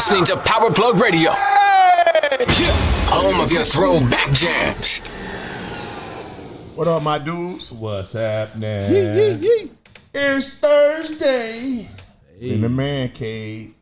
listening to Power Plug Radio, home of your throwback jams. What up, my dudes? What's happening? Yee. It's Thursday in the man cave.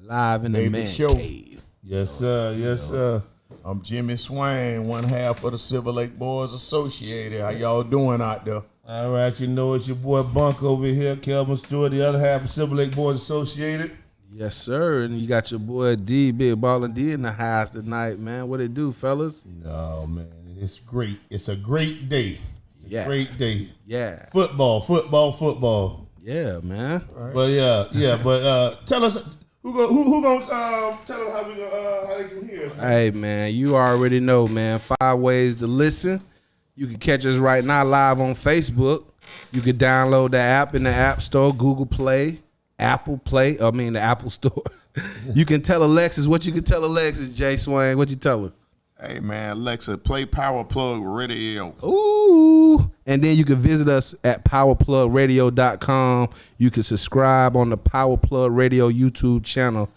Live in the Baby man show. cave. Yes, sir. Yes, sir. I'm Jimmy Swain, one half of the Silver Lake Boys Associated. How y'all doing out there? All right, you know it's your boy Bunk over here, Kelvin Stewart, the other half of Silver Lake Boys Associated. Yes, sir. And you got your boy D, Big Ballin' D in the house tonight, man. What it do, fellas? No, man, it's great. It's a great day. It's a Yeah. great day. Yeah. Football. Yeah, man. But but tell us who gonna tell them how they can hear us. Hey, man, you already know, man. 5 ways to listen. You can catch us right now live on Facebook. You can download the app in the App Store, Google Play, the Apple Store. You can tell Alexis what you can tell Alexis, Jay Swain. What you tell her? Hey, man, Alexa, play Power Plug Radio. Ooh. And then you can visit us at powerplugradio.com. You can subscribe on the Power Plug Radio YouTube channel.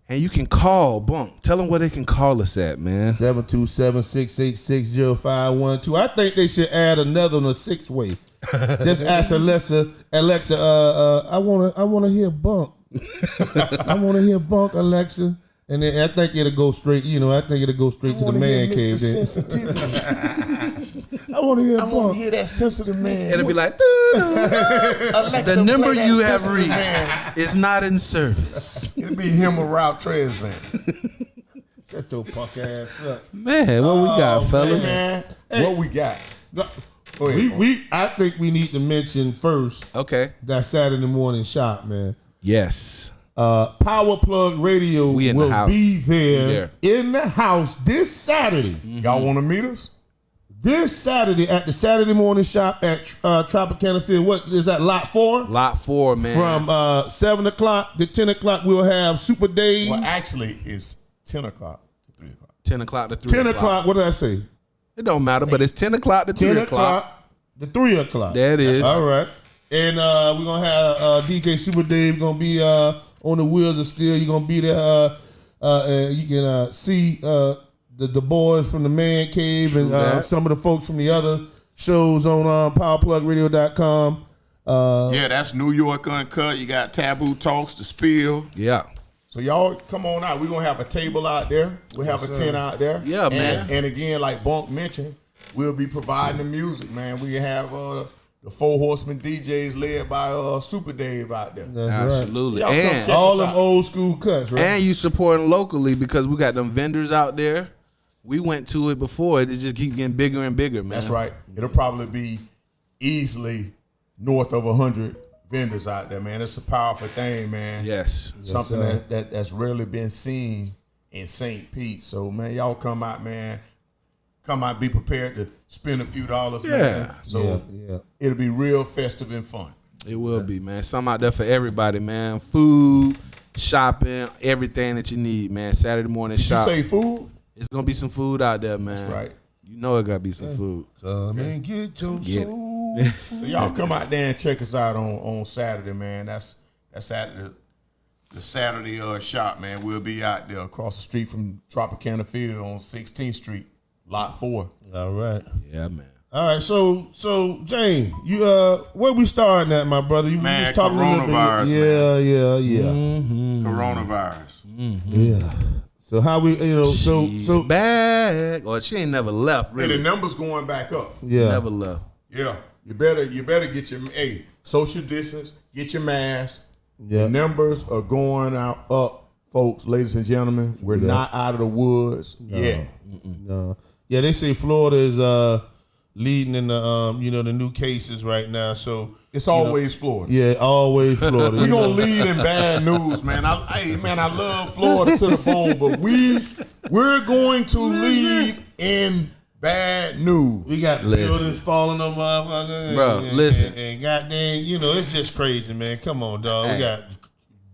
And you can call Bunk. Tell them where they can call us at, man. 727-686-0512. I think they should add another one, a 6-way. Just ask Alexa, I wanna hear Bunk. I wanna hear Bunk, Alexa. And then I think it'll go straight, to the man cave. I want to hear I want to hear that sensitive man. It'll be like, Alexa, the number play that you have sensitive reached man. is not in service. It'll be him or Ralph Tresvant. Shut your punk ass up. Man, what we got, fellas? Man, what we got? Go ahead, I think we need to mention first Okay. that Saturday morning shop, man. Yes. Power Plug Radio We in the will house. be there We in the house this Saturday. Y'all want to meet us? This Saturday at the Saturday morning shop at Tropicana Field. What is that, Lot 4? Lot 4, man. From 7 o'clock to 10 o'clock, we'll have Super Dave. Well, actually, it's 10 o'clock to 3 o'clock. 10 o'clock to 3 10 o'clock, what did I say? It don't matter, but it's 10 o'clock to 3 10 o'clock. o'clock to 3 o'clock. There it is. All right. And we're going to have DJ Super Dave going to be on the wheels of steel. You're going to be there. And you can see the boys from the Man Cave and some of the folks from the other shows on powerplugradio.com. Yeah, that's New York Uncut. You got Taboo Talks, The Spill. Yeah. So y'all come on out. We're going to have a table out there. We'll have a tent out there. Yeah, man. And again, like Bunk mentioned, we'll be providing the music, man. We have the 4 Horsemen DJs led by Super Dave out there. That's Absolutely. Y'all come And check all us them out. old school cuts, right? And you supporting locally because we got them vendors out there. We went to it before. It just keep getting bigger and bigger, man. That's right. It'll probably be easily north of 100 vendors out there, man. It's a powerful thing, man. Yes. Something that's rarely been seen in St. Pete. So, man, y'all come out, man. Come out, be prepared to spend a few dollars, man. So it'll be real festive and fun. It will be, man. Something out there for everybody, man. Food, shopping, everything that you need, man. Saturday morning Did shop. you say food? It's going to be some food out there, man. That's right. You know it got to be some food. Come and get your Get it. soul. So y'all come out there and check us out on Saturday, man. That's at the Saturday shop, man. We'll be out there across the street from Tropicana Field on 16th Street, Lot 4. All right. Yeah, man. All right, so Jane, you where we starting at, my brother? You Man, just talking a little bit. coronavirus, Yeah. Coronavirus. Yeah. So how we, She's back. Or she ain't never left, And really. the numbers going back up. yeah. Never left. Yeah. You better get your social distance, get your mask. Yeah. The numbers are going up, folks, ladies and gentlemen. We're not out of the woods yet. No. Yeah, they say Florida is leading in the the new cases right now. So It's always Florida. yeah, always Florida. We're gonna lead in bad news, man. I love Florida to the bone, but we're going to lead in bad news. We got buildings falling on motherfuckers. Bro, listen. And goddamn, it's just crazy, man. Come on, dog. We got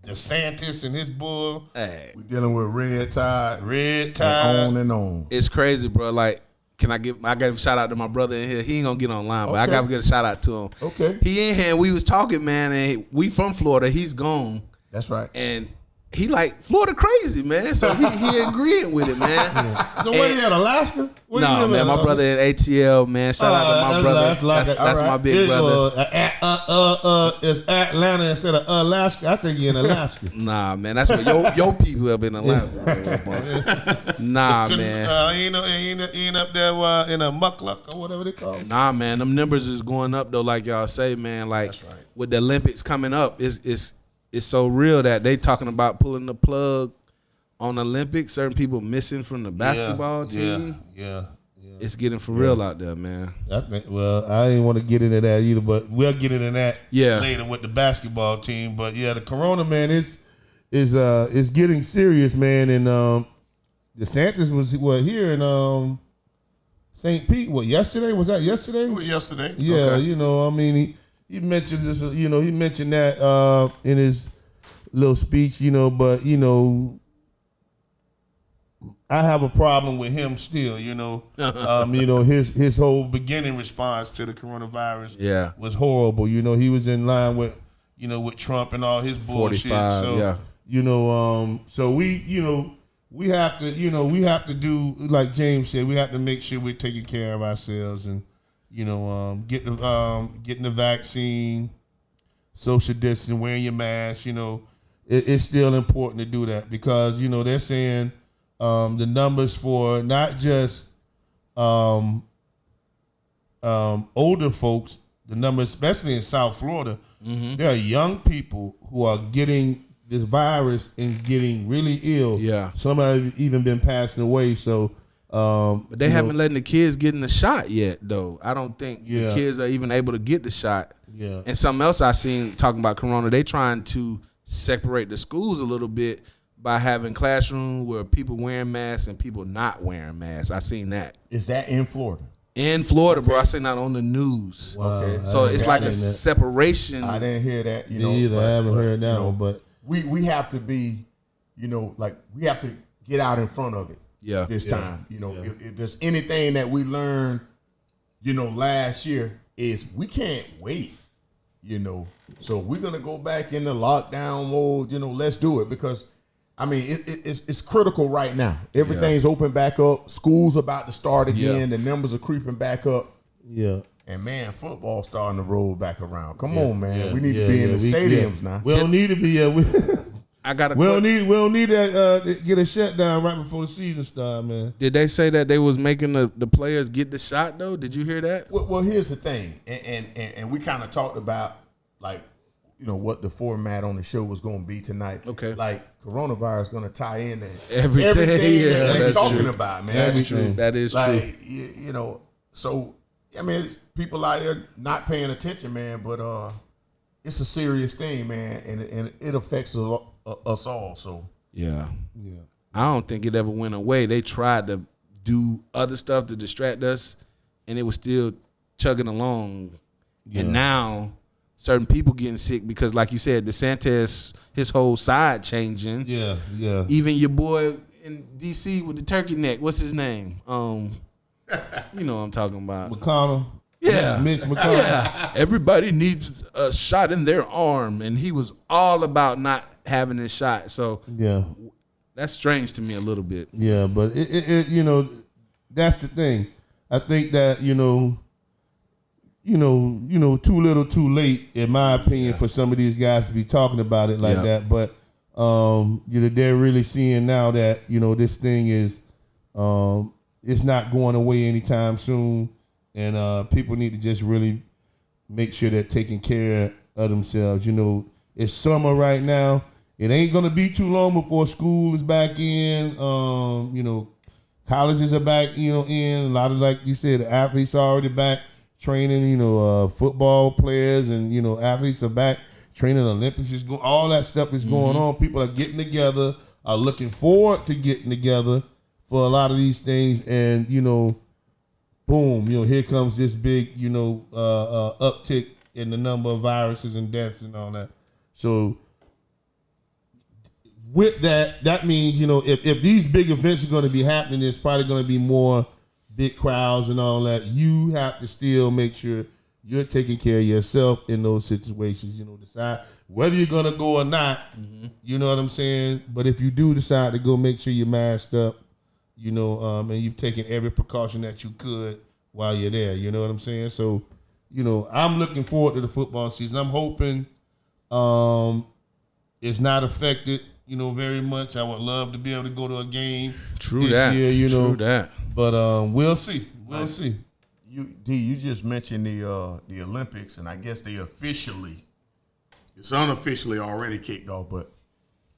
DeSantis and his bull. Hey, We're dealing with red tide, Red Tide. on and on. it's crazy, bro. Like, I give a shout out to my brother in here. He ain't gonna get online, but I Okay. gotta give a shout out to him. Okay. He in here. We was talking, man, and we from Florida. He's gone, That's right. and he like Florida crazy, man. So he agreeing with it, man. So where you at, Alaska? Where you No, live man, at? my brother at ATL, man. Shout out to my brother. That's my big brother. It's Atlanta instead of Alaska. I think you're in Alaska. Nah, man, that's what your people have been Atlanta. Nah, man. Ain't up there in a muckluck or whatever they call it. Nah, man, them numbers is going up though, like y'all say, man. Like That's right. with the Olympics coming up, it's so real that they talking about pulling the plug on Olympics. Certain people missing from the basketball team. Yeah. It's getting for real out there, man. I think. Well, I didn't want to get into that either, but we'll get into that later with the basketball team. But yeah, the corona, man, is getting serious, man. And DeSantis was here in St. Pete. What, yesterday? Was that yesterday? It was yesterday. Yeah, Okay. you know, I mean, he mentioned this. You know, he mentioned that in his little speech. You know, but you know, I have a problem with him still. You know, you know, his whole beginning response to the coronavirus was horrible. You know, he was in line with Trump and all his bullshit. 45, so yeah. you know, so we have to do like James said. We have to make sure we're taking care of ourselves and getting the vaccine, social distancing, wearing your mask. You know, it's still important to do that because they're saying the numbers for not just older folks, the numbers especially in South Florida, there are young people who are getting this virus and getting really ill. Yeah. Some have even been passing away. So, but they haven't letting the kids get in the shot yet, though. I don't think the kids are even able to get the shot. Yeah. And something else I seen talking about corona, they trying to separate the schools a little bit by having classrooms where people wearing masks and people not wearing masks. I seen that. Is that in Florida? In Florida, bro. I seen that on the news. Okay. So it's like a seen that. separation. I didn't hear that. Me either. I haven't heard that one, but we have to be, we have to get out in front of it. Yeah. This time, if there's anything that we learned, last year is we can't wait. So we're gonna go back into lockdown mode. Let's do it because, I mean, it's critical right now. Everything's open back up. School's about to start again. The numbers are creeping back up. yeah. And man, football's starting to roll back around. Come on, man. We need to be in the stadiums now. We don't need to be. I got a We don't need to get a shutdown right before the season start, man. Did they say that they was making the players get the shot though? Did you hear that? Well, here's the thing, and we kind of talked about what the format on the show was going to be tonight. Okay. Like coronavirus going to tie in Everything. Yeah, that we're that's talking true. about, man. That's true. That is Like true. So I mean, it's people out there not paying attention, man. But it's a serious thing, man, and it affects us all. So Yeah. I don't think it ever went away. They tried to do other stuff to distract us, and it was still chugging along. Yeah. And now certain people getting sick because, like you said, DeSantis, his whole side changing. Yeah. Even your boy in D.C. with the turkey neck, what's his name? You know what I'm talking about. McConnell. Yeah. Mitch McConnell. Yeah. Everybody needs a shot in their arm, and he was all about not having his shot. So Yeah. that's strange to me a little bit. Yeah, but it that's the thing. I think that too little, too late, in my opinion, for some of these guys to be talking about it like that. But they're really seeing now that this thing is it's not going away anytime soon, and people need to just really make sure they're taking care of themselves. It's summer right now. It ain't gonna be too long before school is back in. Colleges are back. In a lot of, like you said, the athletes are already back training. Football players and athletes are back training. Olympics is going. All that stuff is going on. People are getting together. Are looking forward to getting together for a lot of these things. And boom, here comes this big uptick in the number of viruses and deaths and all that. So with that means, if these big events are going to be happening, there's probably going to be more big crowds and all that. You have to still make sure you're taking care of yourself in those situations. You know, decide whether you're gonna go or not. You know what I'm saying? But if you do decide to go, make sure you're masked up. You know, and you've taken every precaution that you could while you're there. You know what I'm saying? So, you know, I'm looking forward to the football season. I'm hoping it's not affected, you know, very much. I would love to be able to go to a game this year, you know. True that. But we'll see. We'll see. You just mentioned the Olympics, and I guess it's unofficially already kicked off, but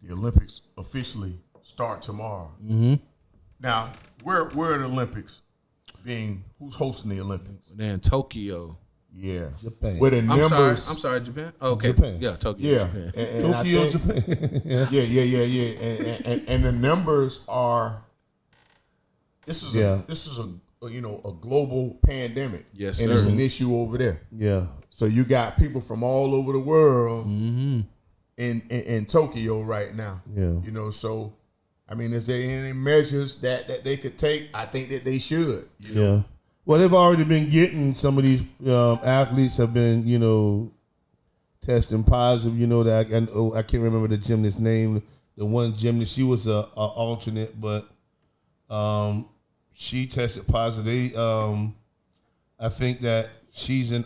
the Olympics officially start tomorrow. Mm-hmm. Now, where are the Olympics being? Who's hosting the Olympics? They're in Tokyo. Yeah, Japan. Where the numbers? I'm sorry, Japan. Okay, Japan. Yeah, Tokyo. Yeah, Japan. and Tokyo, I think, Japan. Yeah. And the numbers are. This is Yeah. a global pandemic. Yes, and sir. it's an issue over there. Yeah. So you got people from all over the world in Tokyo right now. Yeah. You know, so I mean, is there any measures that they could take? I think that they should. You know? Yeah. Well, they've already been getting, some of these athletes have been, you know, testing positive. You know, that I can't remember the gymnast's name. The one gymnast, she was a alternate, but she tested positive. I think that she's in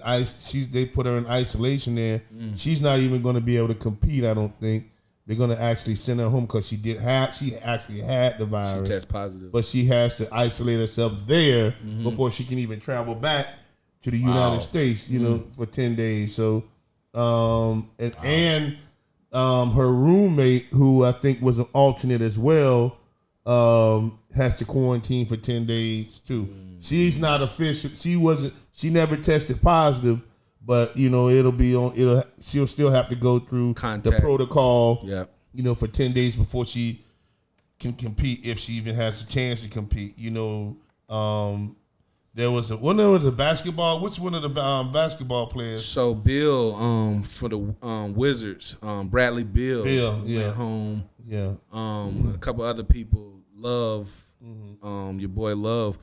they put her in isolation there. She's not even going to be able to compete, I don't think. They're going to actually send her home because she actually had the virus. She test positive. But she has to isolate herself there before she can even travel back to the United States, you know, for 10 days. So, and her roommate, who I think was an alternate as well, has to quarantine for 10 days too. She's not official. She never tested positive, but you know, she'll still have to go through the protocol. Yeah. You know, for 10 days before she can compete, if she even has a chance to compete. You know, there was a basketball. Which one of the basketball players? So Bill, for the Wizards, Bradley Beal yeah. went home. Yeah. A couple other people, Love, your boy Love.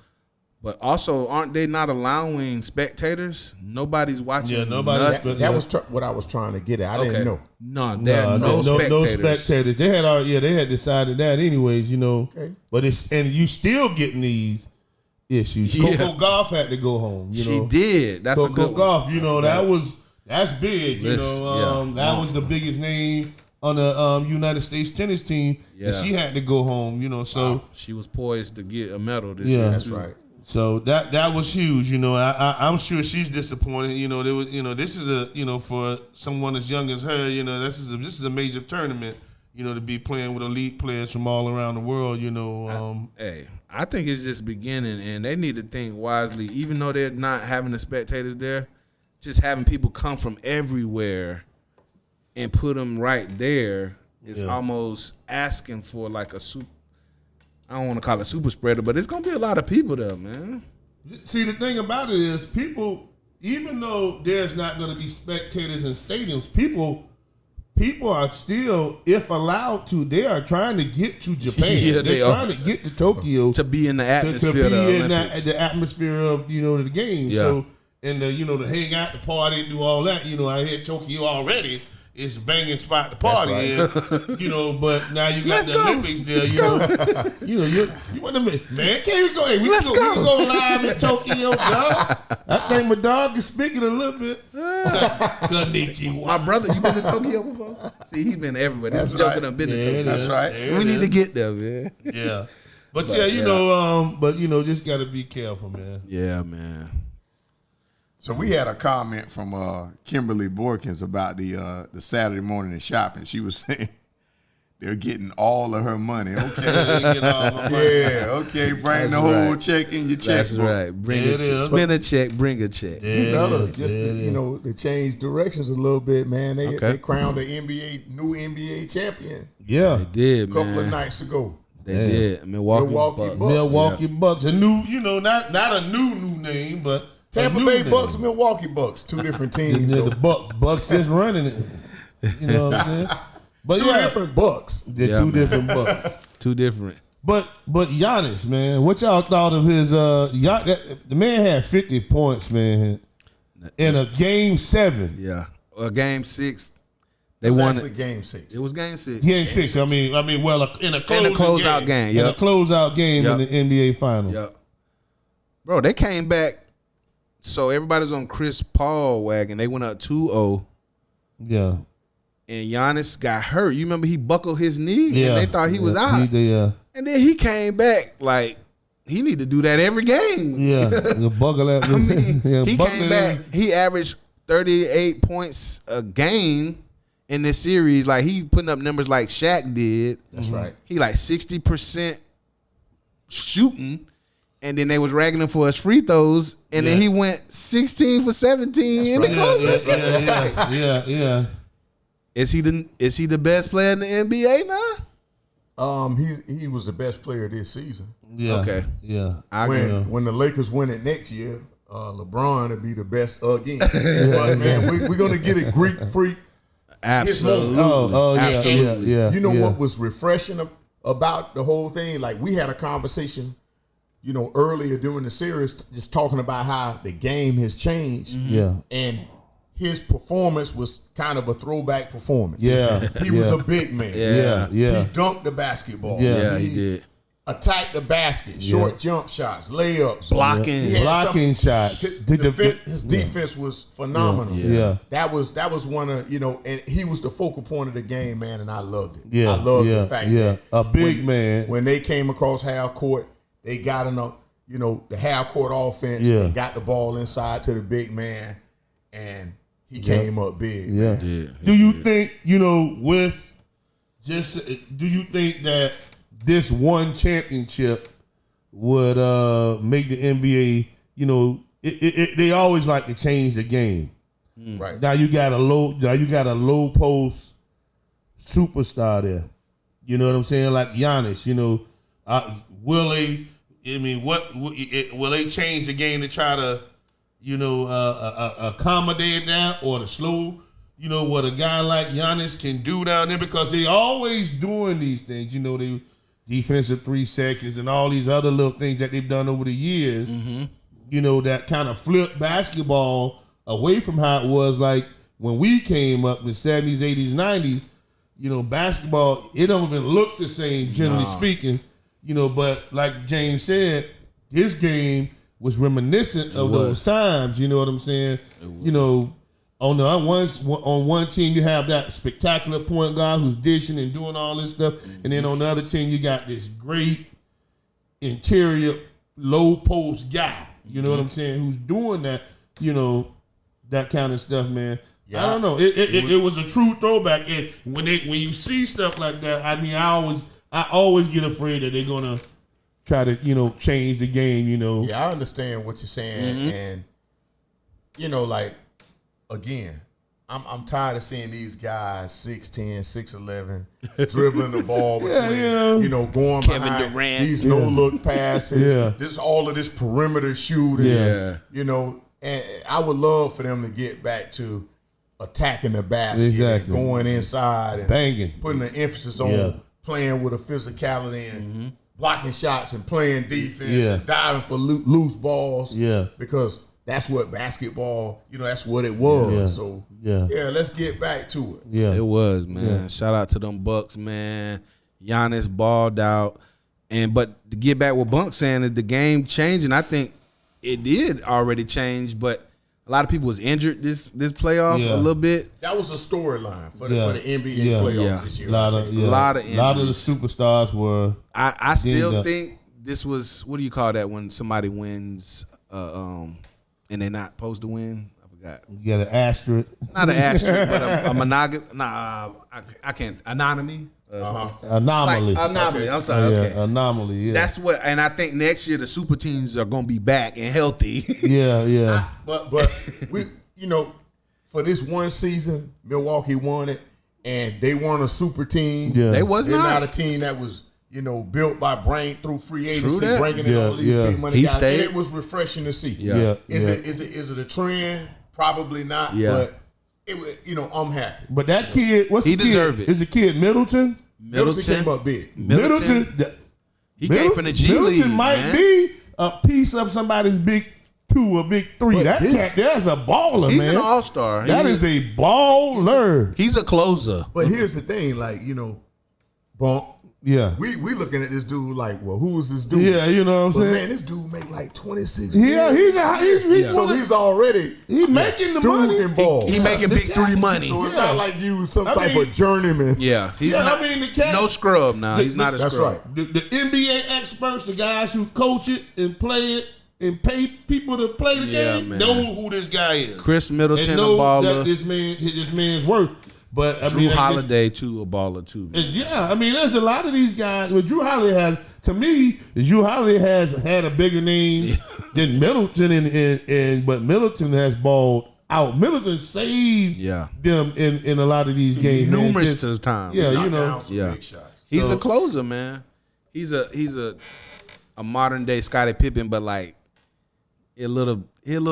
But also, aren't they not allowing spectators? Nobody's watching. Yeah, nobody. That was what I was trying to get at. I didn't know. No, there are no spectators. No spectators. They had decided that anyways, you know. Okay. But and you still getting these issues. Yeah. Coco Gauff had to go home. You know, she did. That's Coco a good Gauff. one. You know, that's big. You know, that was the biggest name on the United States tennis team. Yeah. And she had to go home. You know, so she was poised to get a medal this year. That's right. So that was huge, you know. I'm sure she's disappointed. You know, there was, you know, this is for someone as young as her, you know, this is a major tournament, you know, to be playing with elite players from all around the world, you know. I think it's just beginning, and they need to think wisely. Even though they're not having the spectators there, just having people come from everywhere and put them right there is almost asking for like a super. I don't want to call it super spreader, but it's gonna be a lot of people there, man. See, the thing about it is, people, even though there's not going to be spectators in stadiums, people are still, if allowed to, they are trying to get to Japan. Yeah, they're trying to get to Tokyo to be in the atmosphere. To be in Olympics. the atmosphere of, you know, the game. Yeah. So, and to hang out, the party, and do all that. You know, I hit Tokyo already. It's a banging spot to party in, you know. But now you got the Olympics there, you know. You want to man? Can we go? Hey, we can go live in Tokyo, dog. I think my dog is speaking a little bit. Konnichiwa. My brother, you been to Tokyo before? See, he been everywhere. That's joking. Right. I've been to Tokyo. That's right. We need to get there, man. Yeah, but yeah, you know, just got to be careful, man. Yeah, man. So we had a comment from Kimberly Borkins about the Saturday morning shopping. She was saying they're getting all of her money. Okay, okay, bring the whole check in your checkbook. That's right. Bring a check. Spend a check, bring a check. Fellas, just to change directions a little bit, man. They crowned the new NBA champion. Yeah, they did, a couple of nights ago. They did. Milwaukee Bucks. A new, you know, not a new name, but Tampa Bay Bucks, Milwaukee Bucks, two different teams. The Bucks just running it. You know what I'm saying? But two different Bucks. They're two different Bucks. Two different. But Giannis, man, what y'all thought of his? The man had 50 points, man. in a game 7. Yeah. Game 6. They It was won actually it. game 6. It was game 6. Game 6. I mean, well, in a closeout game, in a yep. closeout game Yep. in the NBA Finals. Yep. Bro, they came back. So everybody's on Chris Paul wagon. They went up 2-0. Yeah. And Giannis got hurt. You remember he buckled his knee Yeah. and they thought he was out. And then he came back like he need to do that every game. Yeah. The buckle that. I mean, yeah, he buckle came that- back. He averaged 38 points a game in this series. Like he putting up numbers like Shaq did. That's right. He like 60% shooting. And then they was ragging him for his free throws. And then he went 16 for 17 in the close. Yeah. Is he the best player in the NBA now? He was the best player this season. Yeah. Okay. Yeah. When the Lakers win it next year, LeBron will be the best again. But man, we're gonna get a Greek freak. Absolutely. Oh, yeah, Absolutely. yeah. You know what was refreshing about the whole thing? Like we had a conversation, earlier during the series, just talking about how the game has changed. Yeah. And his performance was kind of a throwback performance. Yeah. He was a big man. Yeah. He Yeah. dunked the basketball. Yeah, he did. Attacked the basket, short jump shots, layups, Blocking. He had Blocking shots. His defense was phenomenal. Yeah. That was one of and he was the focal point of the game, man, and I loved it. Yeah. I loved the fact that a big man. when they came across half court, they got in the half court offense. Yeah. They got the ball inside to the big man, and he came up big. Yeah. Man. Do you think, do you think that this one championship would make the NBA, they always like to change the game. Right. Now you got a low post superstar there. You know what I'm saying? Like Giannis, will they will they change the game to try to accommodate that or to slow, what a guy like Giannis can do down there, because they always doing these things, they defensive 3 seconds and all these other little things that they've done over the years, that kind of flip basketball away from how it was like when we came up in the 70s, 80s, 90s. Basketball, it don't even look the same, generally speaking, but like James said, his game was reminiscent of those times, you know what I'm saying? On one team you have that spectacular point guard who's dishing and doing all this stuff, and then on the other team you got this great interior low post guy, you know what I'm saying, who's doing that, that kind of stuff, man. I don't know. It was a true throwback, and when you see stuff like that, I mean, I always get afraid that they're gonna try to change the game. Yeah, I understand what you're saying, and like again, I'm tired of seeing these guys 6'10", 6'11", dribbling the ball between, going Kevin behind Durant. these no look passes. Yeah. This all of this perimeter shooting. Yeah. And I would love for them to get back to attacking the basket, Exactly. and going inside and Banging. putting the emphasis on playing with a physicality and blocking shots and playing defense and diving for loose balls. Yeah. Because that's what basketball, that's what it was. Yeah. So Yeah. let's get back to it. Yeah. It was, man. Yeah. Shout out to them Bucks, man. Giannis balled out. But to get back what Bunk's saying is the game changing. I think it did already change, but a lot of people was injured this playoff a little bit. That was a storyline for Yeah. the NBA Yeah. playoffs Yeah. this year. A lot of A lot of a lot of the injuries. superstars were. I still Dinged up. think this was, what do you call that when somebody wins and they're not supposed to win? I forgot. You got an asterisk. Not an asterisk, but a monogamy. Nah, I can't. Anomaly. Anomaly. Like, anomaly. I'm sorry. Yeah, Okay. anomaly. Yeah. That's what, and I think next year the super teams are gonna be back and healthy. yeah. But we, for this one season, Milwaukee won it, and they weren't a super team. Yeah. They was They're not. not a team that was, built by through free agency, that. bringing in all these Yeah. big money He guys. stayed. And it was refreshing to see. Yeah. Is it a trend? Probably not. Yeah. But it was, I'm happy. But that kid, what's He the kid? deserved it. Is the kid Middleton? Middleton came up big. Middleton. He came from the G League. Middleton might man. be a piece of somebody's big 2, a big 3. But That this- cat, that's a baller, He's man. an all-star. That is a baller. He's a closer. But here's the thing, like, you know, Bonk, Yeah. we looking at this dude like, well, who is this dude? Yeah, you know what I'm But saying? man, this dude make like 26 Yeah, million. he's So he's already making the dude money. can ball. He making big 3 money. So it's Yeah. not like you some I type mean- of journeyman. Yeah, he's Yeah, not, I mean, the cat. no scrub now. He's not a That's scrub. right. The NBA experts, the guys who coach it and play it and pay people to play the Yeah, game, man. know who this guy is. Chris Middleton, and a know baller. that this man's worth. But I Drew mean, I guess- Holiday too, a baller too. man. yeah, I mean, there's a lot of these guys. Well, Drew Holiday has, to me, Drew Holiday has had a bigger name than Middleton, but Middleton has balled out. Middleton saved Yeah. them in a lot of these games, man. Numerous Just- times. Yeah, you Knock know. down some Yeah. big shots. He's So- a closer, man. He's a modern day Scottie Pippen, but like he a little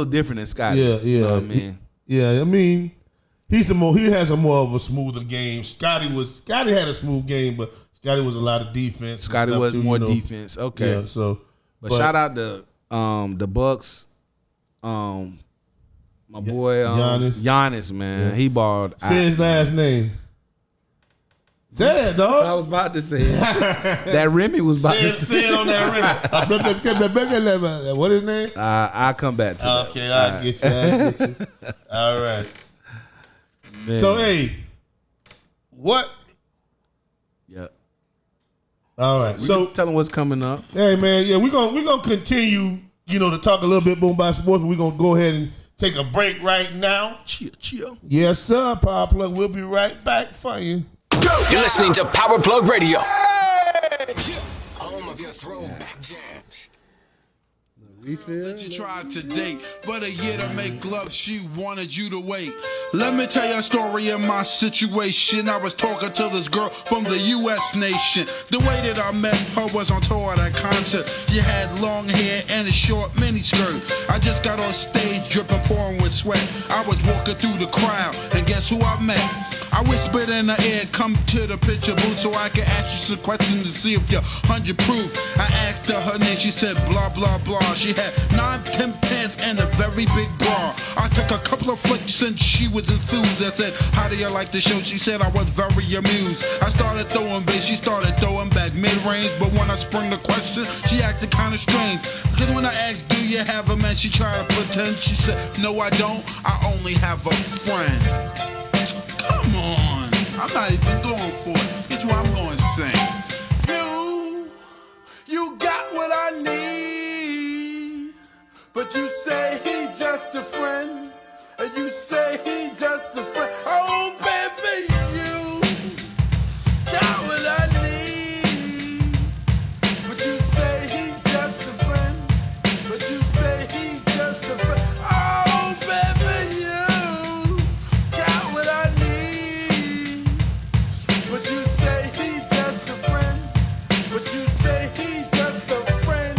different than Scottie. Yeah, yeah. You know what I mean? Yeah, I mean, he has a more of a smoother game. Scottie had a smooth game, but Scottie was a lot of defense. and Scottie stuff was too, more you know. defense. Okay. Yeah, so But shout out to the Bucks. My boy Giannis, man. He balled. say his last name. Say it, dog. I was about to say it. That Remy was about to say. Say it on that rim. What his name? I'll come back to that. Okay, I'll get you. All right. Man. So, hey, what? Yeah. All right. So, Tell them what's coming up. hey, man, yeah, we're gonna continue, to talk a little bit more about sports, but we're gonna go ahead and take a break right now. Chill. Yes, sir, Power Plug. We'll be right back for you. You're listening to Power Plug Radio. Home of your throwback jams. Refill. You tried to date, but a year to make love, she wanted you to wait. Let me tell you a story of my situation. I was talking to this girl from the U.S. nation. The way that I met her was on tour at a concert. She had long hair and a short miniskirt. I just got on stage dripping, pouring with sweat. I was walking through the crowd, and guess who I met? I whispered in her ear, come to the picture booth so I can ask you some questions to see if you're 100 proof. I asked her name, she said blah, blah, blah. She had 9, 10 pants and a very big bra. I took a couple of flicks and she was enthused. I said, how do you like the show? She said I was very amused. I started throwing bass, she started throwing back mid-range. But when I sprung the question, she acted kind of strange. Because when I asked, do you have a man? She tried to pretend. She said, no, I don't. I only have a friend. Come on, I'm not even going for it. This is what I'm going to sing. You got what I need, but you say he's just a friend, and you say he's just a friend. Oh, baby, you got what I need, but you say he's just a friend, but you say he's just a friend. Oh, baby, you got what I need, but you say he's just a friend, but you say he's just a friend.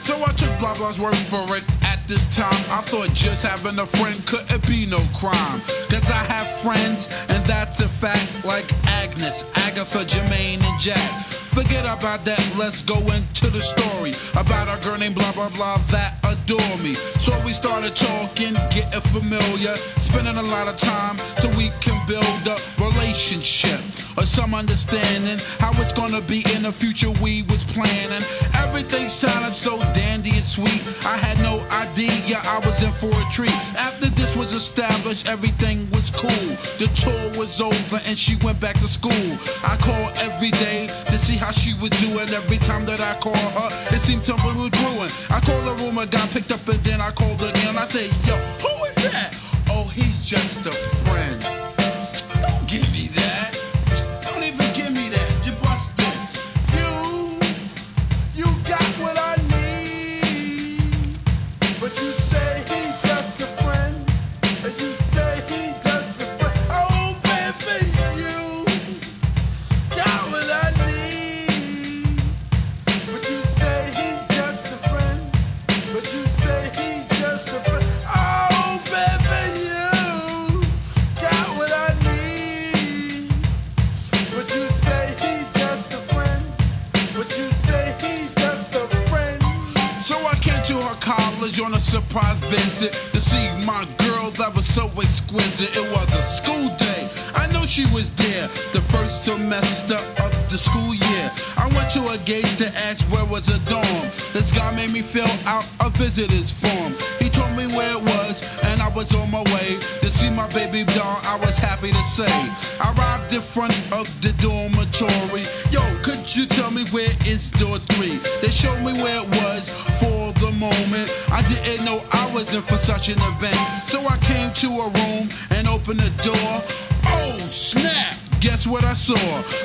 So I took blah blah's word for it. At this time, I thought just having a friend couldn't be no crime. Cause I have friends, and that's a fact, like Agnes, Agatha, Jermaine, and Jack. Forget about that, let's go into the story about a girl named blah blah blah that adore me. So we started talking, getting familiar, spending a lot of time so we can build a relationship or some understanding how it's gonna be in the future. We was planning, everything sounded so dandy and sweet. I had no idea I was in for a treat. After this was established, everything was cool. The tour was over and she went back to school. I called every day to see how she was doing. Every time that I called her, it seemed something was brewing. I called the room, I got picked up, and then I called again. I said, yo, who is that? Oh, he's just a friend. Don't give me that. Don't even give me that. You bust this. You got what I need, but you say he's just a friend, and you say he's just a friend. Oh, baby, you got what I need, but you say he's just a friend, but you say he's just a friend. Oh, baby, you college on a surprise visit to see my girl that was so exquisite. It was a school day. I know she was there the first semester of the school year. I went to a gate to ask where was a dorm. This guy made me fill out a visitor's form. He told me where it was, and I was on my way to see my baby doll. I was happy to say. I arrived in front of the dormitory. Yo, could you tell me where is door 3? They showed me where it was for the moment. I didn't know I was in for such an event. So I came to a room and opened the door. Oh, snap! Guess what I saw?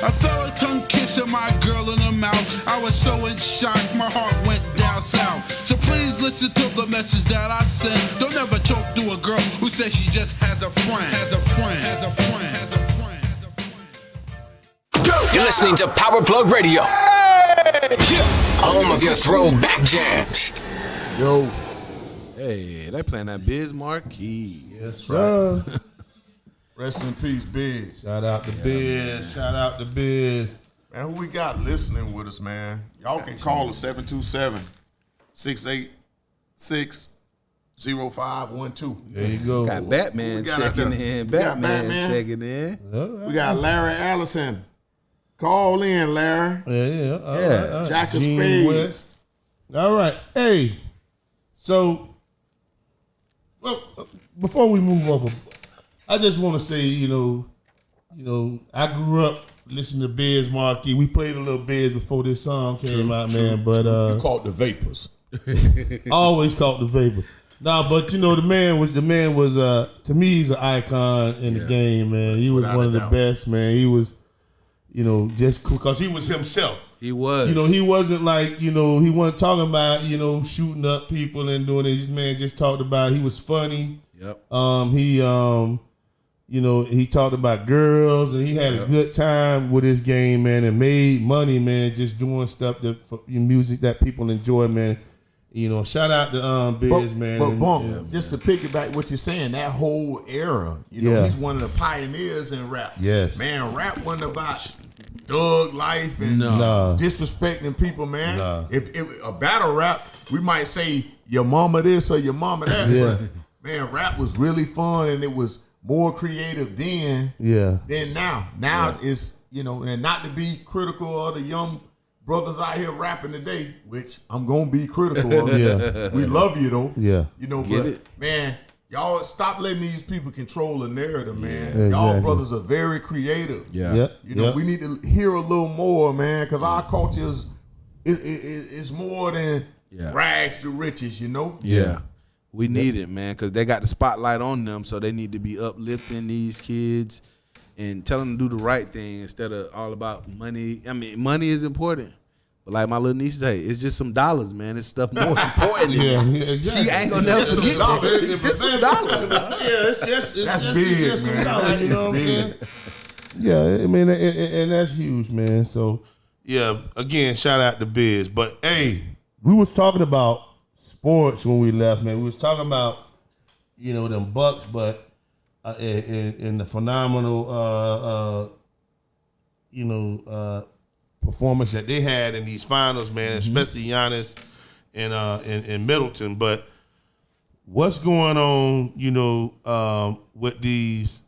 A fella tongue kissing my girl in the mouth. I was so in shock, my heart went down south. So please listen to the message that I sent. Don't ever talk to a girl who says she just has a friend. Has a friend. Has a friend. Has a friend. Has a friend. You're listening to Power Plug Radio. Home of your throwback jams. Yo, Hey, they playing that Biz Marquee. Yes, sir. rest in peace, Biz. Shout out to Biz. Shout out to Biz. Man, who we got listening with us, man? Y'all can call us 727-686-0512. There you go. Got Batman We got out checking there. in. We got Batman Batman. checking in. We got Larry Allison. Call in, Larry. Yeah. All right. Jack of Gene Spades. West. All right. Hey, so, well, before we move over, I just want to say, you know, I grew up listening to Biz Marquee. We played a little Biz before this song came out, man. But You caught the vapors. I always caught the vapor. Nah, but you know, the man was to me, he's an icon in the game, man. He was Without one a of the doubt. best, man. He was, you know, just because he was himself. He was. You know, he wasn't like, you know, he wasn't talking about, you know, shooting up people and doing it. This man just talked about, he was funny. Yep. You know, he talked about girls and he had a good time with his game, man, and made money, man, just doing stuff for music that people enjoy, man. You know, shout out to Biz, man. But and- Bump, just to piggyback what you're saying, that whole era, you know, Yeah. he's one of the pioneers in rap. Yes. Man, rap wasn't about thug life and Nah. disrespecting people, man. Nah. If a battle rap, we might say your mama this or your mama that. Yeah. But, man, rap was really fun and it was more creative then Yeah. than now. Now it's, you know, and not to be critical of the young brothers out here rapping today, which I'm gonna be critical of. Yeah. We love you though. Yeah. You know, Get but it. man, y'all stop letting these people control the narrative, man. Exactly. Y'all brothers are very creative. Yeah. Yep. You know, we need to hear a little more, man, because our culture is more than Yeah. rags to riches, you know? Yeah. We need it, man, because they got the spotlight on them, so they need to be uplifting these kids and tell them to do the right thing instead of all about money. I mean, money is important, but like my little niece say, it's just some dollars, man. It's stuff more important. Yeah, exactly. She ain't gonna never It's some forget dollars. that. It's just some dollars. Yeah, it's just That's it's big, just some man. dollars, you That know is what I'm saying? big. Yeah, I mean, and that's huge, man. So, yeah, again, shout out to Biz. But hey, we was talking about sports when we left, man. We was talking about, you know, them Bucks, but in the phenomenal, performance that they had in these finals, man, especially Giannis and Middleton. But what's going on, you know, with these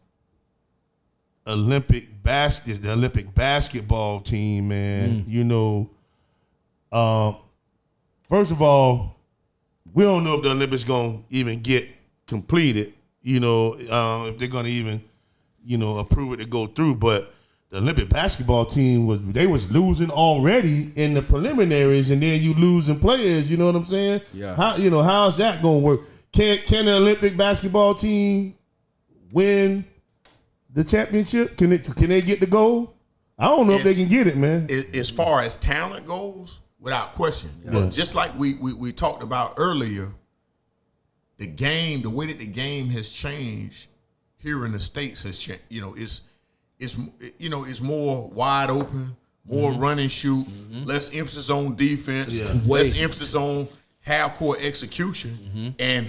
the Olympic basketball team, man? You know, first of all, we don't know if the Olympics gonna even get completed. You know, if they're gonna even, you know, approve it to go through. But the Olympic basketball team was losing already in the preliminaries, and then you losing players. You know what I'm saying? Yeah. How's that gonna work? Can the Olympic basketball team win the championship? Can they get the gold? I don't know if they can get it, man. As far as talent goes, without question. But just like we talked about earlier, the game, the way that the game has changed here in the States has changed. You know, it's more wide open, more run and shoot, less emphasis on defense, less emphasis on half-court execution. And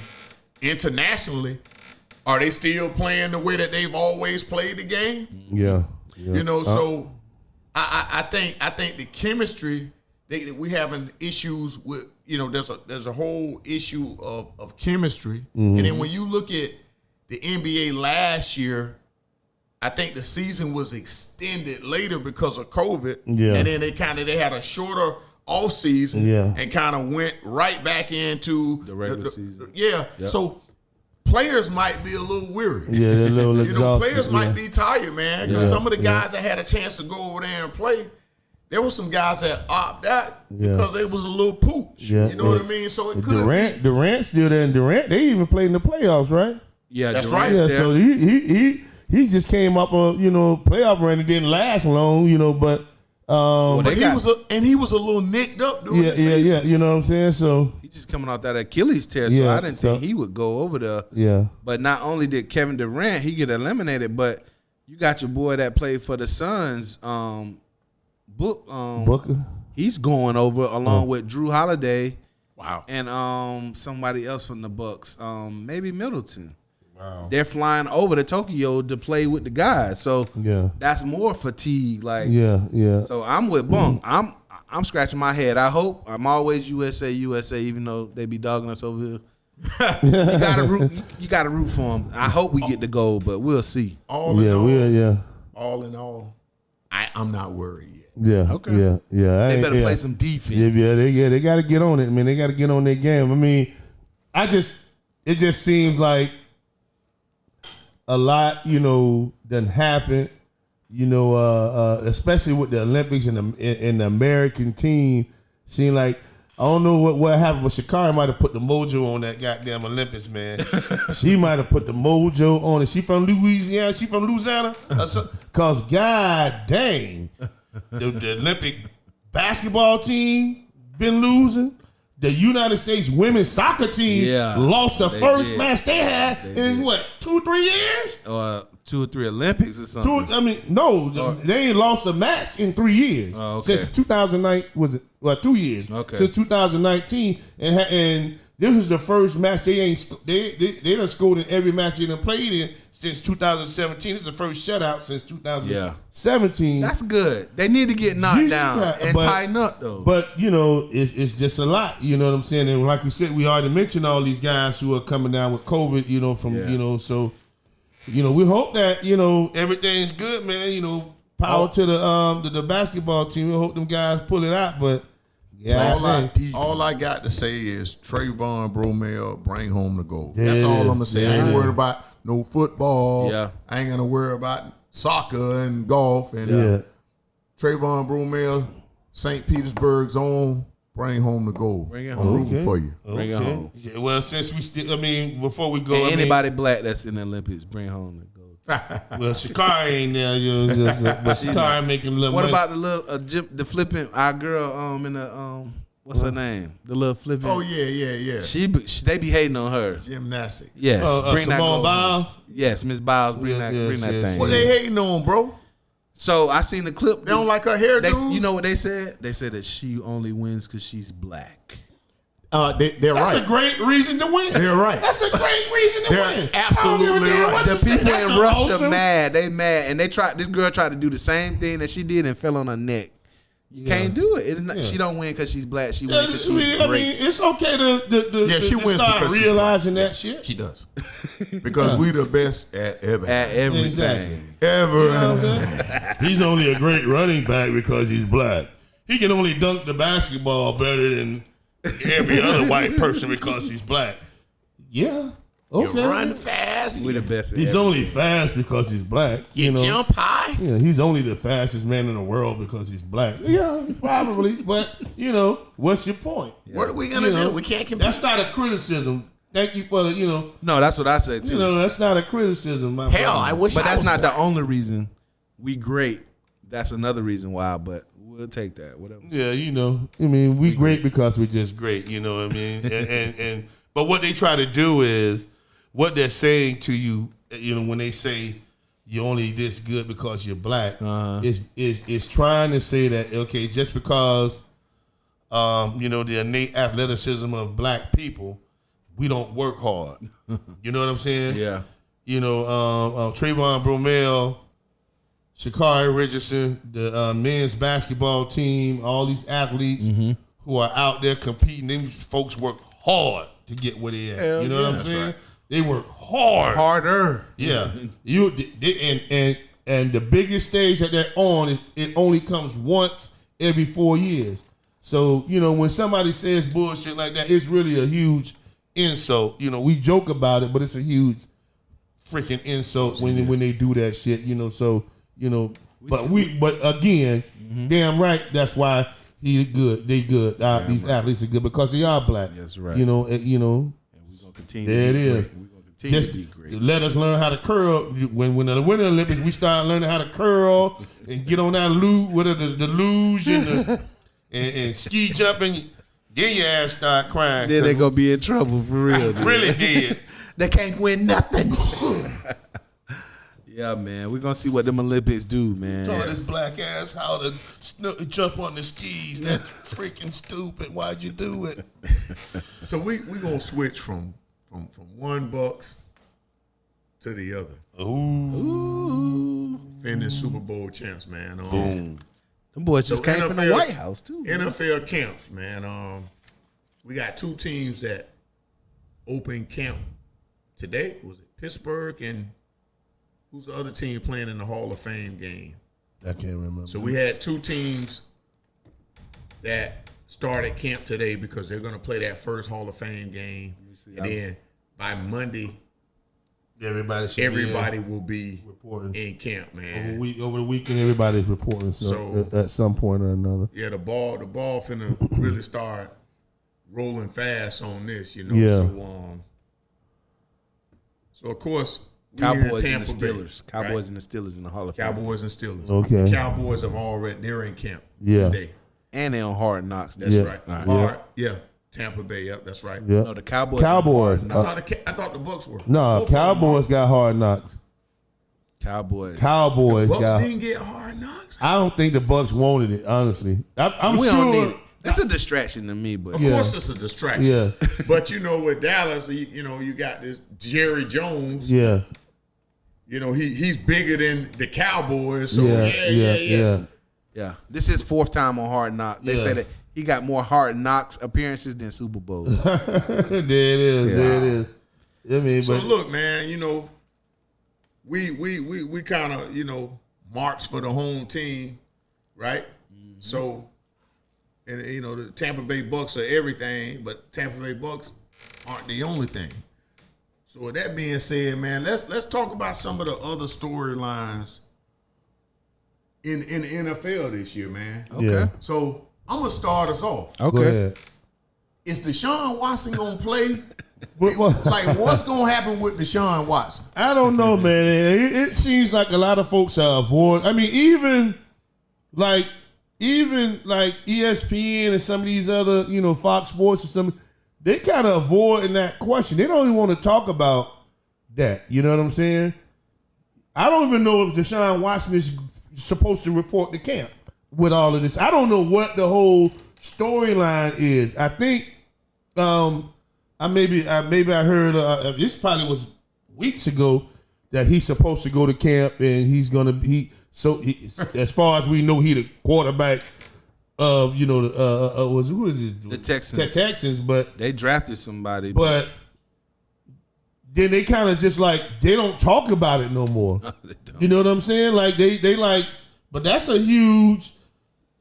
internationally, are they still playing the way that they've always played the game? Yeah. You know, so I think the chemistry we having issues with, there's a whole issue of chemistry. Mm-hmm. And then when you look at the NBA last year, I think the season was extended later because of COVID. Yeah. And then they had a shorter off season. Yeah. And kind of went right back into The regular season. Yeah. Yep. So players might be a little weary. Yeah, they're a little exhausted. Players might be tired, man. Because Yeah. some of the guys that had a chance to go over there and play, there were some guys that opted out because they was a little pooch. Yeah, You know what yeah. I mean? So it could be. Durant's still there, and Durant, they even played in the playoffs, right? Yeah, That's Durant's right. Yeah, there. so he just came up a playoff run. It didn't last long, but Well, But they got- he was a little nicked up during yeah, the season. yeah, you know what I'm saying? So He just coming off that Achilles tear, so Yeah, I didn't so- think he would go over there. yeah, But not only did Kevin Durant he get eliminated, but you got your boy that played for the Suns, Booker. He's going over along with Drew Holiday Wow. and somebody else from the Bucks, maybe Middleton. Wow. They're flying over to Tokyo to play with the guys, so Yeah, that's more fatigue. Like, yeah. so I'm with Bunk. I'm scratching my head. I'm always USA, even though they be dogging us over here. you gotta root for them. I hope we get the goal, but we'll see. All in all, yeah. all in all, I'm not worried yet. Yeah. Okay. Yeah. They better play some defense. They got to get on it, man. They got to get on their game. I mean, it just seems like a lot, done happened. Especially with the Olympics and the American team, seemed like I don't know what happened, but Sha'Carri might have put the mojo on that goddamn Olympics, man. She might have put the mojo on it. She from Louisiana? She from Louisiana? Cause god dang, the Olympic basketball team been losing. The United States women's soccer team lost the they first did. match they had in what 2-3 years? Or 2 or 3 Olympics or something. They ain't lost a match in 3 years. Oh, okay. Since 2009, 2 years. Okay. Since 2019, and this is the first match they done scored in every match they done played in since 2017. This is the first shutout since 2017. That's good. They need to get knocked Jesus down Christ, and but- tighten up though. But it's just a lot. You know what I'm saying? And like we said, we already mentioned all these guys who are coming down with COVID. So we hope that everything's good, man. Power to the basketball team. We hope them guys pull it out. But All I got to say is Trayvon Bromell, bring home the gold. That's all I'm gonna say. I ain't worried about no football. Yeah. I ain't gonna worry about soccer and golf and Trayvon Bromell, St. Petersburg's own. Bring home the gold. Bring it I'm home. rooting for you. Bring it home. Yeah, well, since we still, before we go, And anybody black that's in the Olympics, bring home the gold. well, Sha'Carri ain't there, but Sha'Carri making a little What money. about the little the flipping our girl in the what's her name? The little flipping. Oh yeah. They be hating on her. Gymnastics. Yes, bring that Simone gold home. Biles? Yes, Miss Biles, bring Yeah, that thing. What they hating on, bro? So I seen the clip. They don't like her hairdos? You know what they said? They said that she only wins because she's black. They're That's right. a great reason to win. They're right. That's a great reason to They're win. absolutely I don't give a damn right. what The you say. people That's in Russia awesome. mad. They mad, and they tried. This girl tried to do the same thing that she did and fell on her neck. You can't do it. It's not, She don't win because she's black. She wins because she's great. It's okay to She wins start because she's realizing that shit. She does. Because we the best at everything. At everything. Exactly. Ever. He's only a great running back because he's black. He can only dunk the basketball better than every other white person because he's black. Yeah. Okay. Run fast. We the best. At He's everything. only fast because he's black. You jump high. Yeah, he's only the fastest man in the world because he's black. Yeah, probably. But, what's your point? What are we gonna do? We can't compete. That's not a criticism. Thank you for the, No, that's what I said too. that's not a criticism. My Hell, brother. I wish. But I that's was not black. the only reason we great. That's another reason why. But we'll take that. Whatever. Yeah, we great because we're just great. You know what I mean? and but what they try to do is what they're saying to you. When they say you're only this good because you're black, is trying to say that okay, just because the innate athleticism of black people, we don't work hard. You know what I'm saying? Yeah. Trayvon Bromell, Sha'Carri Richardson, the men's basketball team, all these athletes who are out there competing. Them folks work hard to get where they at. Hell You know what yeah. I'm saying? They work hard. Harder. Yeah. And the biggest stage that they're on is it only comes once every 4 years. So, when somebody says bullshit like that, it's really a huge insult. We joke about it, but it's a huge freaking insult when they do that shit, but again, damn right, that's why he's good. They good. These athletes are good because they are black. That's right. And And we're gonna continue. there it to be is. great. We're gonna continue Just to be great. let us learn how to curl. When the Winter Olympics, we start learning how to curl and get on that luge, the luge and ski jumping. Then your ass start crying. Then they gonna be in trouble for real. dude. really did. They can't win nothing. Yeah, man. We're gonna see what them Olympics do, man. Taught this black ass how to jump on the skis. That's freaking stupid. Why'd you do it? So we gonna switch from $1 to the other. Ooh. Defending Super Bowl champs, man. Boom. Them boys just So came from the NFL White House too. NFL camps, man. We got two teams that open camp today. Was it Pittsburgh and who's the other team playing in the Hall of Fame game? I can't remember. So we had two teams that started camp today because they're going to play that first Hall of Fame game, and then by Monday, everybody will be reporting in camp, man. over the weekend. Everybody's reporting So- at some point or another. Yeah, the ball finna really start rolling fast on this, Yeah. So of course, we here in Cowboys and the Tampa Bay, Steelers. Cowboys and the Steelers in the Hall of Fame. Cowboys and Steelers. Okay. The Cowboys they're in camp Yeah. today. And they on Hard Knocks. That's Yeah. right. All right. Hard, yeah. Tampa Bay, yep, that's right. Yeah. No, the Cowboys. Cowboys. I thought the Bucks were. No, Both of them Cowboys are. got hard knocks. Cowboys. Cowboys Bucks got. didn't get hard knocks. I don't think the Bucks wanted it. Honestly, I'm we sure. don't need it. It's a distraction to me, but Of Yeah. course, it's a distraction. Yeah. But with Dallas, you got this Jerry Jones. Yeah. He's bigger than the Cowboys. So Yeah. yeah, this is his fourth time on Hard Knocks. They Yeah. say that he got more Hard Knocks appearances than Super Bowls. There it is. Yeah. There it is. I mean, So but look, man, we kind of marks for the home team, right? So, and the Tampa Bay Bucks are everything, but Tampa Bay Bucks aren't the only thing. So with that being said, man, let's talk about some of the other storylines in the NFL this year, man. yeah. So I'm gonna start us off. Go Okay. ahead. Is Deshaun Watson gonna play? What- Like, what's gonna happen with Deshaun Watson? I don't know, man. It seems like a lot of folks are avoiding. I mean, even like ESPN and some of these other, Fox Sports or some, they kind of avoiding that question. They don't even want to talk about that. You know what I'm saying? I don't even know if Deshaun Watson is supposed to report to camp with all of this. I don't know what the whole storyline is. I think I heard this probably was weeks ago that he's supposed to go to camp and he's gonna as far as we know, he the quarterback of who is it? The Texans. The Texans, but They drafted somebody, then they kind of just like they don't talk about it no more. they don't. You know what I'm saying? Like they like, but that's a huge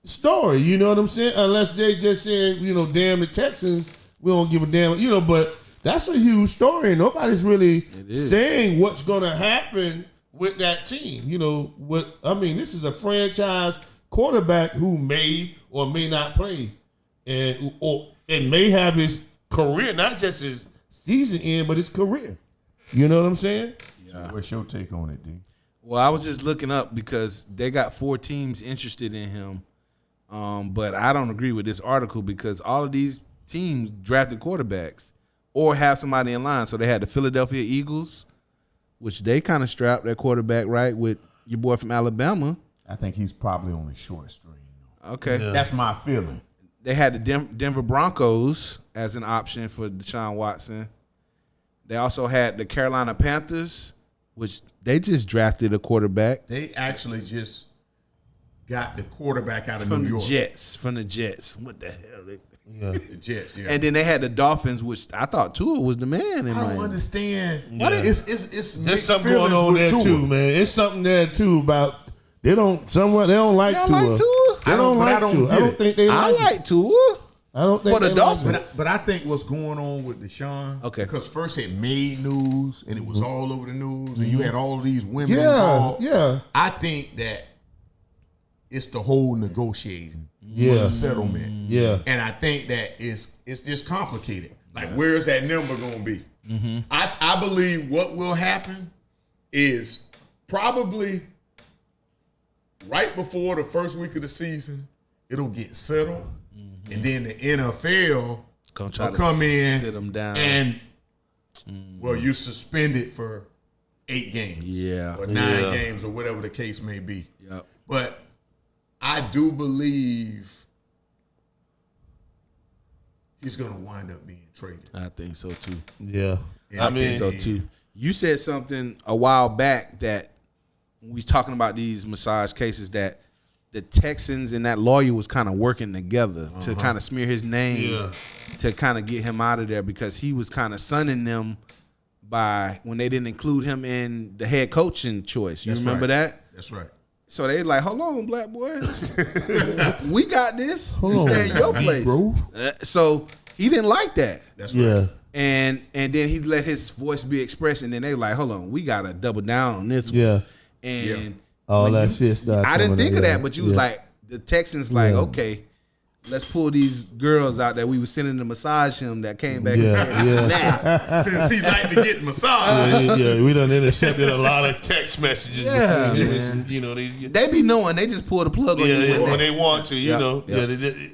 story. You know what I'm saying? Unless they just saying, damn the Texans, we don't give a damn. But that's a huge story. Nobody's really is. saying what's going to happen with that team. This is a franchise quarterback who may or may not play, and may have his career, not just his season end, but his career. You know what I'm saying? What's your take on it, D? Well, I was just looking up because they got 4 teams interested in him. But I don't agree with this article because all of these teams drafted quarterbacks or have somebody in line. So they had the Philadelphia Eagles, which they kind of strapped their quarterback right with your boy from Alabama. I think he's probably on the short string. Okay. Yeah. That's my feeling. They had the Denver Broncos as an option for Deshaun Watson. They also had the Carolina Panthers which they just drafted a quarterback They actually just got the quarterback out of from New the York. Jets. From the Jets. What the hell? The Jets, yeah. And then they had the Dolphins, which I thought Tua was the man in I don't Miami. understand. Yeah. It's There's mixed something going feelings on with there Tua. too, man. It's something there too about they don't like They don't Tua. like Tua? They don't like Tua. I don't think they I like. like Tua. I don't think for the they Dolphins. Like But I think what's going on with Deshaun, Okay. because first it made news and it was all over the news, and you had all of these women Yeah, involved. yeah. I think that it's the whole negotiating, Yeah. the settlement, Yeah. and I think that it's just complicated. Like, where's that number going to be? I believe what will happen is probably right before the first week of the season, it'll get settled, and then the NFL Gonna try will to come in sit 'em down. and well, you suspended for 8 games, Yeah. or 9 Yeah. games, or whatever the case may be. Yep. But I do believe he's going to wind up being traded. I think so too. Yeah. Yeah, I mean, So too. You said something a while back that when we was talking about these massage cases that the Texans and that lawyer was kind of working together to kind of smear his name Yeah. to kind of get him out of there because he was kind of sunning them by when they didn't include him in the head coaching choice. You That's remember right. that? That's right. So they like, hold on, black boy, we got this. Hold You on, stay in your place, bro. So he didn't like that. That's right. Yeah. And then he let his voice be expressed, and then they like, hold on, we gotta double down on this one. Yeah. And All when that you- shit started I didn't coming think up, of yeah. that, but you was Yeah. like, the Texans like, Yeah. okay, let's pull these girls out that we were sending to massage him that came back Yeah, and said, yeah. Since he like to get massaged. Yeah, we done intercepted a lot of text messages Yeah, between man. and, you know, these they be knowing, they just pull the plug on you when they want to, you Yeah, know. yeah.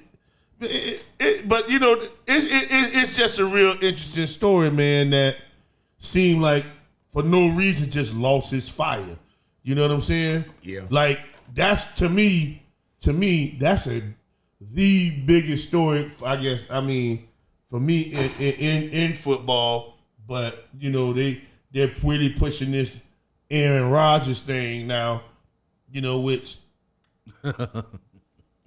But you know, it's just a real interesting story, man. That seemed like for no reason just lost his fire. You know what I'm saying? Yeah. Like that's to me, that's the biggest story. I guess. I mean, for me in football, but you know they're really pushing this Aaron Rodgers thing now. You know, which.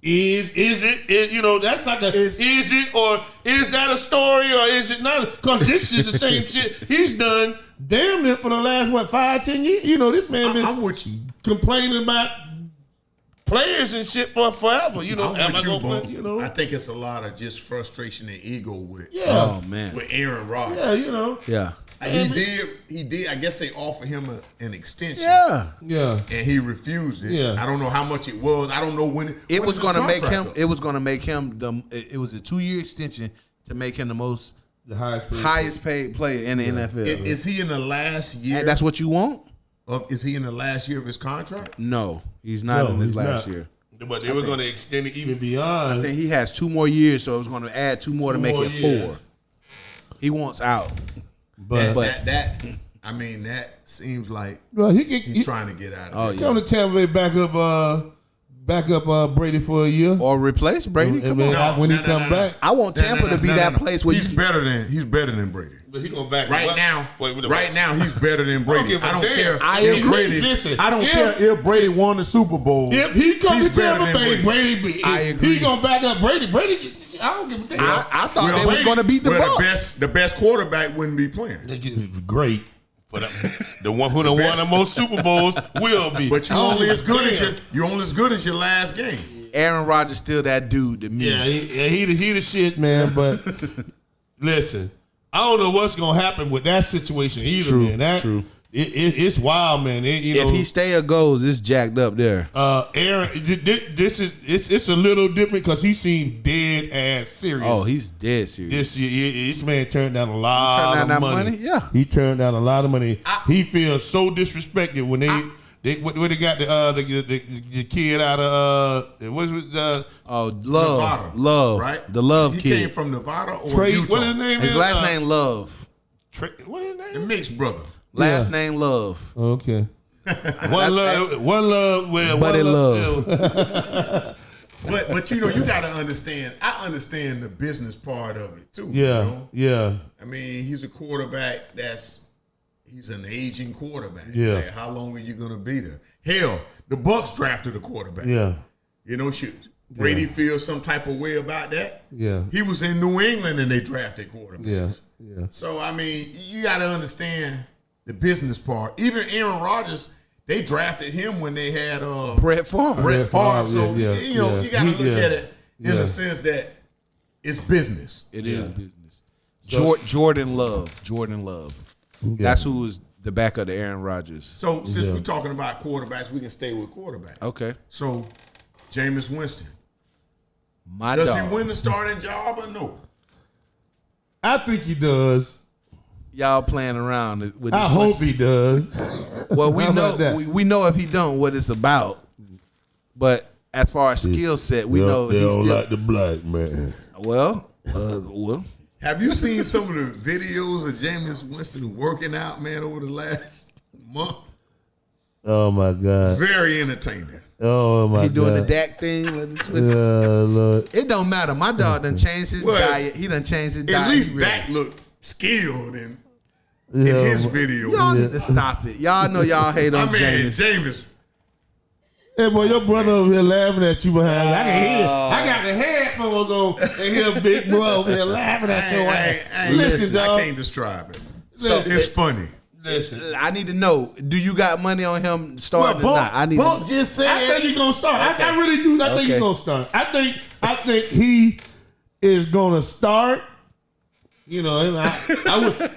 Is it you know that's like a is it or is that a story or is it not? Because this is the same shit he's done damn near for the last 5-10 years. You know this man been I'm with you. complaining about players and shit for forever. You know, I'm am I with you, gonna play? Bump. You know, I think it's a lot of just frustration and ego with yeah, Oh man. with Aaron Rodgers. yeah, you know, Yeah. He did. I guess they offered him an extension. Yeah. yeah, And he refused it. Yeah. I don't know how much it was. I don't know when It when was is his gonna make contract him up? it was gonna make him it was a 2-year extension to make him the most the highest paid player in the NFL. Is he in the last year? And that's what you want? Is he in the last year of his contract? No, he's not in his last year. But they were going to extend it even I beyond. think he has 2 more years, so it was going to add 2 more to make more it years. 4. He wants out. But That I mean, that seems like well, he he's trying to get out of it. Oh, come to Tampa Bay back up Brady for a year. Or replace Brady. And Come then on. when he No, come no. back, I want Tampa to be that place where he's you better than Brady. but he gonna back Right now, right now he's better than Brady. give a I don't damn. care. I if agree. Brady, Listen, I don't if- care if Brady won the Super Bowl. if he come he's to better Tampa than Bay, Brady, I agree. he gonna back up Brady. I don't give a damn. I thought Well, they was going to beat the well, Bucks. the best quarterback wouldn't be playing. Nigga, great. But the one who done won the most Super Bowls will be. But you're I don't only give as a good as damn. you're only as good as your last game. Aaron Rodgers still that dude to me. Yeah, he the shit, man. But listen, I don't know what's gonna happen with that situation either, True, man. That, true. It's wild, man. If he stay or goes, it's jacked up there. Aaron, it's a little different because he seemed dead ass serious. Oh, he's dead serious. This year, this man turned down a lot Turned down of that money. money? Yeah. He turned down a lot of money. He feels so disrespected when where they got the kid out of what's it, Oh, Nevada, Love. right? The Love he kid. came from Nevada or Trey. Utah? What his name His is? last name Love. What is his The name? mixed brother. Last Yeah. name Love. Okay. One love. Well, Buddy one Love. But you know, you got to understand. I understand the business part of it too. Yeah, You know? yeah. I mean, he's a quarterback that's he's an aging quarterback. Yeah. Like, how long are you gonna be there? Hell, the Bucks drafted a quarterback. Yeah. You know, should Brady feel some type of way about that? Yeah. He was in New England and they drafted quarterbacks. Yeah. So I mean, you got to understand the business part. Even Aaron Rodgers, they drafted him when they had Brett Favre. Brett Favre. So yeah, you know, yeah. you got to look at it in Yeah. the sense that it's business. It is business. Jordan Love. Jordan Love. That's who was the back of the Aaron Rodgers. So since we're talking about quarterbacks, we can stay with quarterbacks. Okay. So Jameis Winston, My does dog. he win the starting job or no? I think he does. Y'all playing around with this I hope question. he does. Well, we How know about that? we know if he don't what it's about. But as far as skill set, we know they he's don't still like the black man. well. Have you seen some of the videos of Jameis Winston working out, man, over the last month? Oh my God. Very entertaining. Oh my He doing God. the Dak thing with the twist. Lord. It don't matter. My dog done changed his Well, diet. He done changed his diet. At least He really- Dak looked skilled in Yeah, his video. Y'all need to stop it. Y'all know y'all hate I on mean, James. Jameis. Hey, boy, your brother over here laughing at you behind. I can hear. I got the headphones on and hear big bro over here laughing at your ass. Listen, I dog. can't describe it. Listen. It's funny. Listen. I need to know. Do you got money on him Well, starting or not? I need. Bunk to, just said I think he's gonna start. I really do. I think Okay. he's gonna start. I think he is gonna start. You know, and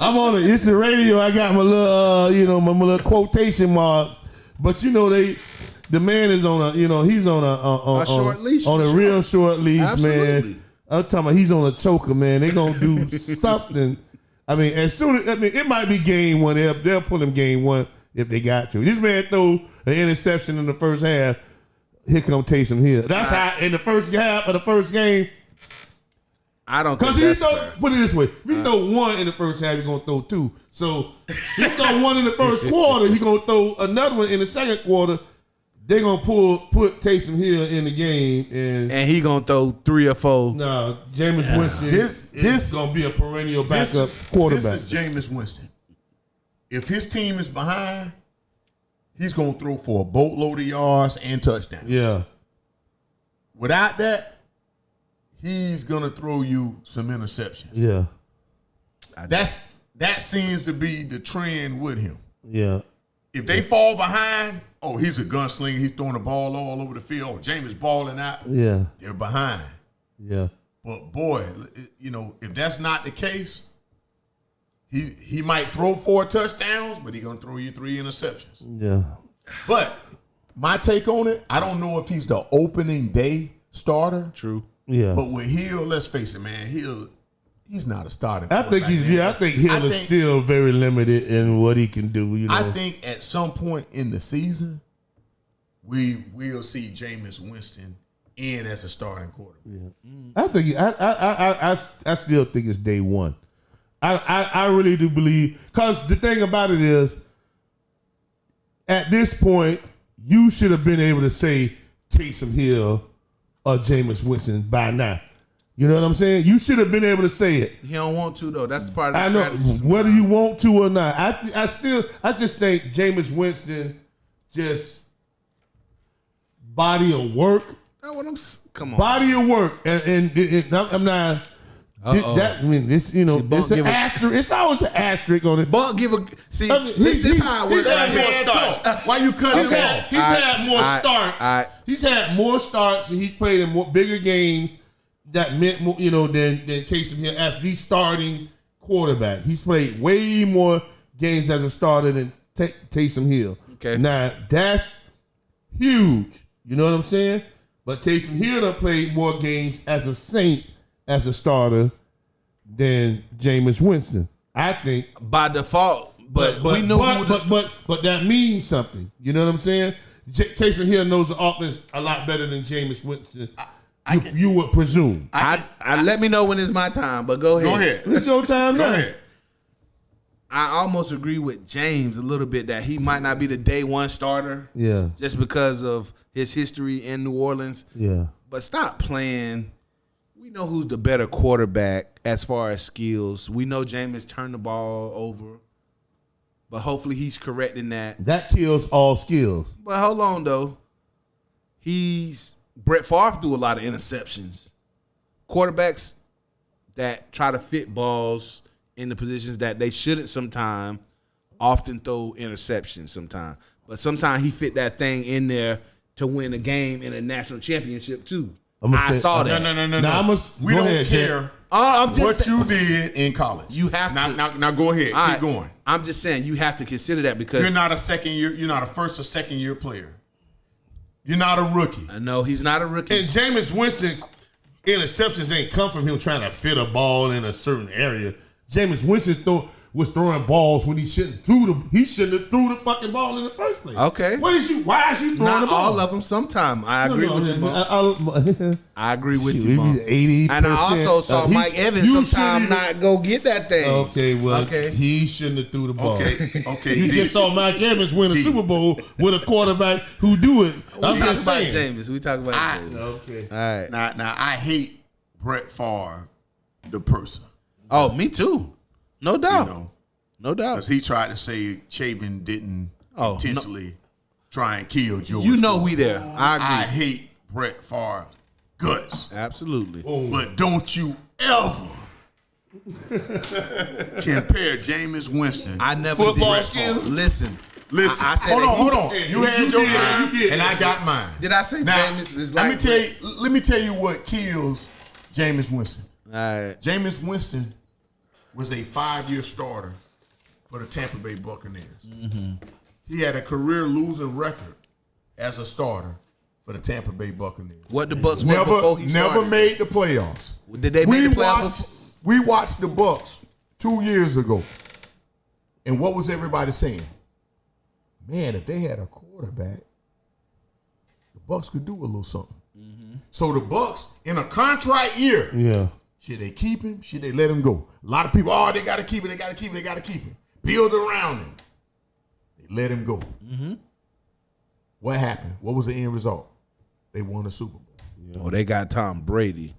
I'm on it. It's the radio. I got my little, my little quotation marks. But you know, the man is on a, he's on a short leash, on for a sure. real short leash, Absolutely. man. I'm talking about he's on a choker, man. They gonna do something. I mean, it might be game one. They'll pull him game one if they got to. This man threw an interception in the first half. Here come Taysom Hill. That's how in the first half of the first game. I don't think Because he that's throw, fair. put it this way, if he throw one in the first half, he's gonna throw two. So if he throw one in the first quarter, he's gonna throw another one in the second quarter. They're gonna put Taysom Hill in the game, and And he gonna throw 3 or 4. no, Jameis Winston is gonna be a perennial backup quarterback. This is Jameis Winston. If his team is behind, he's gonna throw for a boatload of yards and touchdowns. Yeah, Without that, he's gonna throw you some interceptions. yeah, That seems to be the trend with him. yeah. If they fall behind, oh, he's a gunslinger. He's throwing the ball all over the field. Oh, Jameis balling out. Yeah, They're behind. yeah, But boy, if that's not the case, he might throw 4 touchdowns, but he's gonna throw you 3 interceptions. yeah. But my take on it, I don't know if he's the opening day starter. True. Yeah. But with Hill, let's face it, man, he's not a starting. I think quarterback, he's man. I think Hill is still very limited in what he can do. You know, I think at some point in the season, we will see Jameis Winston in as a starting quarterback. I think I still think it's day one. I really do believe, because the thing about it is, at this point, you should have been able to say Taysom Hill or Jameis Winston by now. You know what I'm saying? You should have been able to say it. He don't want to though. That's the part of the I know strategy. whether you want to or not. I just think Jameis Winston just body of work. That's what come on. Body of work, and I'm not. That I mean, this Bunk it's an give a- asterisk. It's always an asterisk on it. Bunk give a see. I mean, This how it works. he's had right more here. starts. Why you cut him He's off? had more starts. I- He's had more starts, and he's played in more bigger games that meant more, than Taysom Hill as the starting quarterback. He's played way more games as a starter than Taysom Hill. Okay. Now that's huge. You know what I'm saying? But Taysom Hill done played more games as a Saint as a starter than Jameis Winston. I think. by default, but we know who the, But that means something. You know what I'm saying? Taysom Hill knows the offense a lot better than Jameis Winston. You would presume. I let me know when it's my time, but go ahead. Go ahead. It's your time Go now. ahead. I almost agree with James a little bit that he might not be the day one starter Yeah, just because of his history in New Orleans. yeah. But stop playing. We know who's the better quarterback as far as skills. We know Jameis turned the ball over. but hopefully he's correcting that. That kills all skills. But hold on though, Brett Favre threw a lot of interceptions. Quarterbacks that try to fit balls in the positions that they shouldn't sometimes often throw interceptions sometimes. But sometimes he fit that thing in there to win a game in a national championship too. I saw that. No. We don't care I'm just what you did in college. You have to. Now go ahead. All Keep right. going. I'm just saying you have to consider that because You're not a second year. You're not a first or second year player. You're not a rookie. I know he's not a rookie. And Jameis Winston, interceptions ain't come from him trying to fit a ball in a certain area. Jameis Winston was throwing balls when he shouldn't have threw the fucking ball in the first place. Okay. Why is you throwing Not the ball? all of them. Sometime I agree with you, Mo. I agree with you, Mo. 80%. And I also saw Mike Evans sometime not go get that thing. Okay, well, he shouldn't have threw the ball. Okay. You just saw Mike Evans win a Super Bowl with a quarterback who do it. I'm just saying. We talk about Jameis. Okay. All right. Now I hate Brett Favre, the person. Oh, me too. No doubt. You know, No doubt. because he tried to say Chabin didn't Oh, intentionally try and kill George. You know Floyd. we there. I agree. I hate Brett Favre guts. Absolutely. But don't you ever compare Jameis Winston. I never Football did. skills? Listen. Listen, I said hold that on. You had your time, and I got mine. Did I say Now, Jameis is let like me tell you what kills Jameis Winston. All right. Jameis Winston was a 5-year starter for the Tampa Bay Buccaneers. Mm-hmm. He had a career losing record as a starter for the Tampa Bay Buccaneers. What the Bucks were before he Never started? made the playoffs. Did they make the playoffs? We watched the Bucks 2 years ago, and what was everybody saying? Man, if they had a quarterback, the Bucks could do a little something. Mm-hmm. So the Bucks in a contract year. Yeah. Should they keep him? Should they let him go? A lot of people, they got to keep it. They got to keep it. They got to keep it. Build around him. They let him go. Mm-hmm. What happened? What was the end result? They won the Super Bowl. Oh, they got Tom Brady.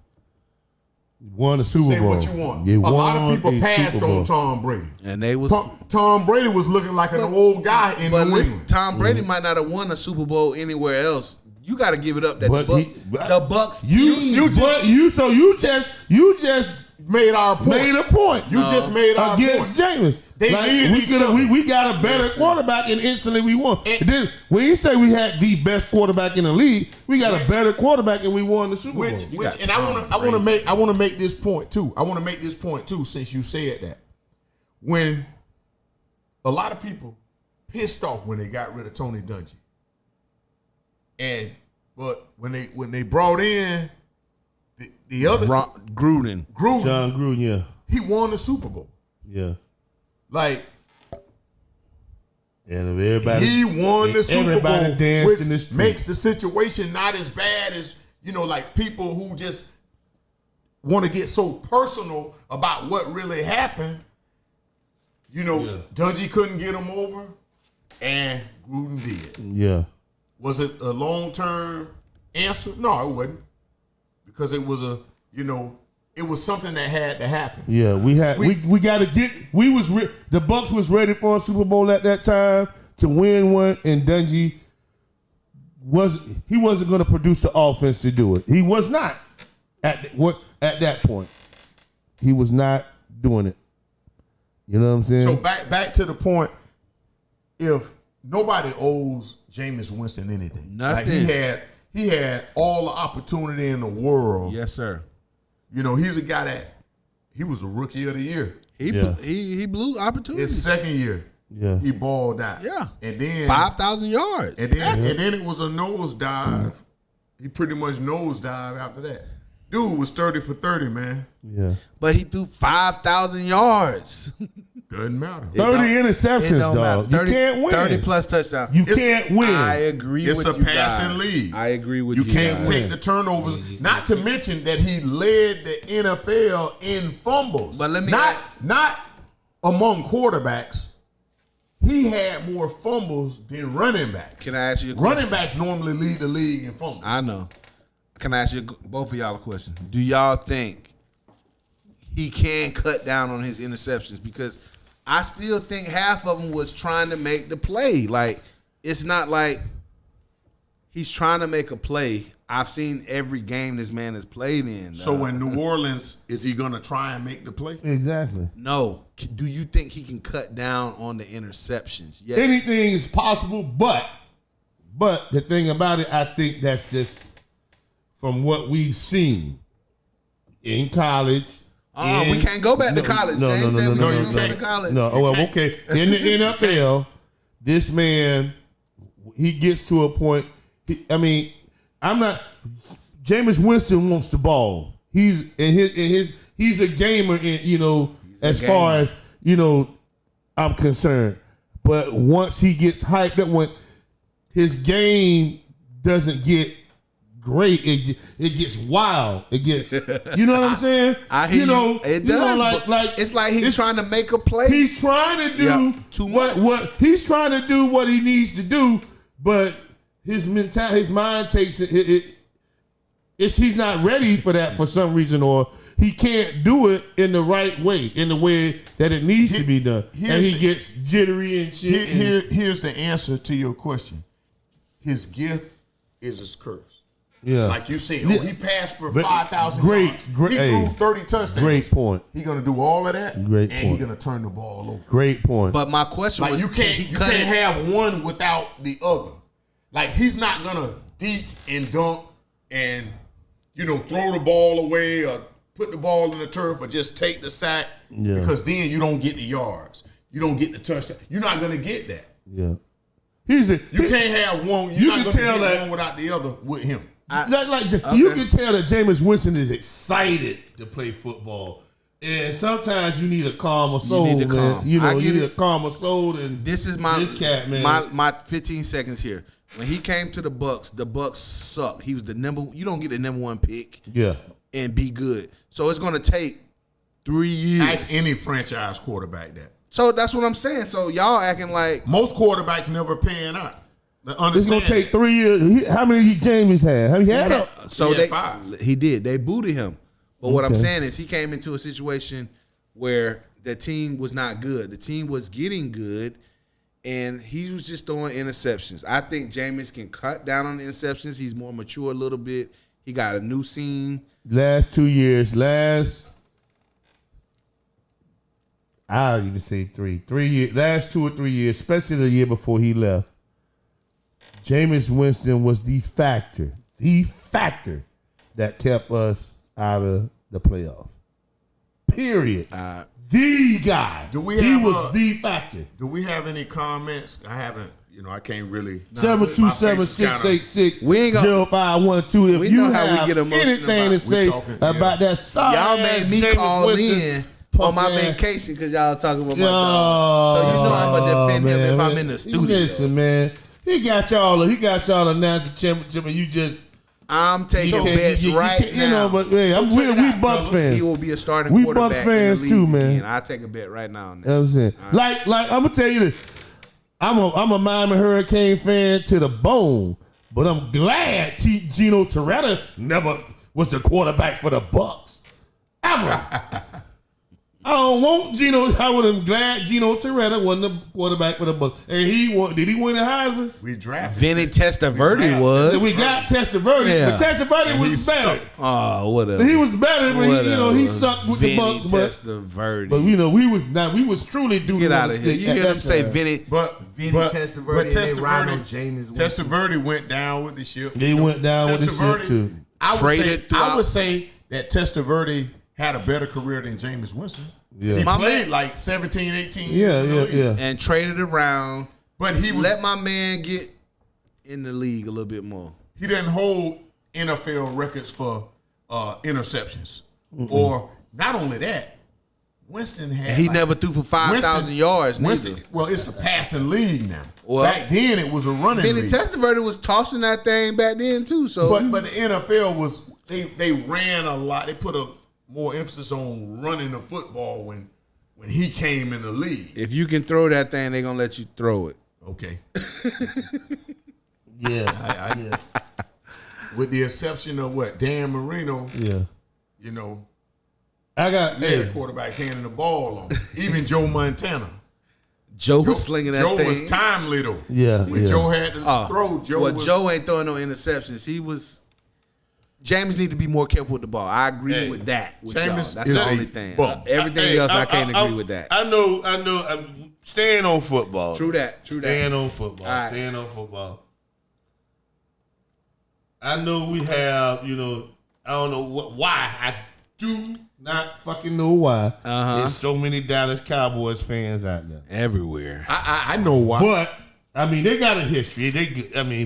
Won the Super Say Bowl. what you want. You A lot of won people a passed Super Bowl. on Tom Brady. And they was Tom Brady was looking like an old guy in But New listen, England. Tom Brady might not have won a Super Bowl anywhere else. You got to give it up that But the Bucks. You just Made our point. made a point. You just made our against point. Jameis. They needed each other. we got a better quarterback, and instantly we won. And- Then when you say we had the best quarterback in the league, we got a better quarterback, and we won the Super Bowl. And I want to make this point too. I want to make this point too, since you said that. When a lot of people pissed off when they got rid of Tony Dungy, but when they brought in the other Gruden. John Gruden, yeah, he won the Super Bowl. yeah, Like and everybody he won the Super everybody Bowl, danced which in the street. makes the situation not as bad as like people who just want to get so personal about what really happened. Dungy couldn't get him over, and Gruden did. Yeah, Was it a long-term answer? No, it wasn't, because it was it was something that had to happen. yeah. We got to get. The Bucks was ready for a Super Bowl at that time to win one, and Dungy wasn't going to produce the offense to do it. He was not at that point. He was not doing it. You know what I'm saying? So back to the point. If nobody owes Jameis Winston anything, Nothing. Like he had all the opportunity in the world. Yes, sir. He's a guy that he was a rookie of the year. He blew opportunities. His second year, Yeah. he balled out. Yeah. And then 5,000 yards. And then it was a nosedive. He pretty much nosedived after that. Dude was 30 for 30, man. Yeah. But he threw 5,000 yards. Doesn't matter. 30 interceptions, It don't dog. matter. You can't win. 30 plus touchdowns. You can't win. I agree It's with a you passing guys. league. I agree with You you can't guys. take the turnovers. Not to mention that he led the NFL in fumbles. But let me not among quarterbacks. He had more fumbles than running backs. Can I ask you a question? Running backs normally lead the league in fumbles. I know. Can I ask you both of y'all a question? Do y'all think he can cut down on his interceptions? Because I still think half of them was trying to make the play. Like, it's not like he's trying to make a play. I've seen every game this man has played in. So in New Orleans, is he gonna try and make the play? Exactly. No. Do you think he can cut down on the interceptions? Yes. Anything is possible, but the thing about it, I think that's just from what we've seen in college. We can't go back to college. James said we can't go back to college. No, well, okay. In the NFL, this man, he gets to a point. Jameis Winston wants the ball. He's a gamer, as far as I'm concerned. But once he gets hyped up, when his game doesn't get great, it gets wild. It gets, you know what I'm saying? I hear you. It does. It's like he's trying to make a play. He's trying to do too much. what he's trying to do what he needs to do, but his mind takes it. He's not ready for that for some reason, or he can't do it in the right way, in the way that it needs to be done, and he gets jittery and shit. Here's the answer to your question. His gift is his curse. Yeah, like you said, he passed for 5,000 great, yards. great, He threw 30 touchdowns. Great point. He's gonna do all of that, Great and point. he's gonna turn the ball over. Great point. But my question Like was, you can't have one without the other. Like he's not gonna deke and dunk and throw the ball away or put the ball in the turf or just take the sack because then you don't get the yards, you don't get the touchdown. You're not gonna get that. Yeah, You can't have one. You're not can gonna tell get that one without the other with him. You can tell that Jameis Winston is excited to play football, and sometimes you need a calmer soul, need to man. calm. You I need get a it. calmer soul than this cat, man. My 15 seconds here. When he came to the Bucks sucked. He was the you don't get the number one pick and be good. So it's going to take 3 years. Ask any franchise quarterback that. So that's what I'm saying. So y'all acting like most quarterbacks never pan out. It's going to take 3 years. How many Jameis had? Have you had? So he had 5. He did. They booted him. But what I'm saying is he came into a situation where the team was not good. The team was getting good, and he was just throwing interceptions. I think Jameis can cut down on the interceptions. He's more mature a little bit. He got a new scene. Last 2 years. I'll even say 3 years. Last 2 or 3 years, especially the year before he left, Jameis Winston was the factor that kept us out of the playoffs. Period. The guy. He was the factor. Do we have any comments? I haven't. I can't really. 727-686-0512. If you have anything to say about that sorry y'all made me Jameis call Winston, in on my vacation because y'all was talking about my dog. So I'm gonna defend him if I'm in the studio. Listen, man. He got y'all a national championship, and you just. I'm taking bets right now. But hey, we Bucks fans. He will be a starting we quarterback. Bucks fans in the league too, man. again. I'll take a bet right now. You know what I'm saying? Like I'm gonna tell you this. I'm a Miami Hurricane fan to the bone, but I'm glad Gino Torretta never was the quarterback for the Bucks. Ever. I don't want Gino. I would have glad Gino Torretta wasn't the quarterback for the Bucks. And did he win the Heisman? We drafted Vinny Testaverde was. We got Testaverde, but Testaverde was better. Oh, whatever. He was better, but he sucked with the Bucks. But we was truly doing. Get out of here. You hear them say Vinny, Vinny Testaverde, Testaverde went down with the ship. They went down with the ship too. I would say that Testaverde had a better career than Jameis Winston. Yeah. He played like 17, 18 years. Yeah. And traded around. But he was, let my man get in the league a little bit more. He didn't hold NFL records for interceptions. Or not only that, Winston had. He never threw for 5,000 yards. Winston, well, it's a passing league now. Well, back then it was a running league. Vinny Testaverde was tossing that thing back then too. So, but the NFL was they ran a lot. They put a more emphasis on running the football when he came in the league. If you can throw that thing, they're gonna let you throw it. Okay. Yeah. With the exception of Dan Marino. Yeah. I got You had quarterbacks handing the ball on. Even Joe Montana. Joe was slinging that Joe thing. was timely though. Yeah, When yeah. Joe had to throw, Joe ain't throwing no interceptions. He was. James need to be more careful with the ball. I agree with that. With y'all. James That's is the a only thing. bum. Everything else, I can't agree with that. I know. I'm staying on football. True that. Staying on football. All right. Staying on football. I know we have, I don't know why. I do Not fucking know why. There's so many Dallas Cowboys fans out there. Everywhere. I know why. But I mean, they got a history.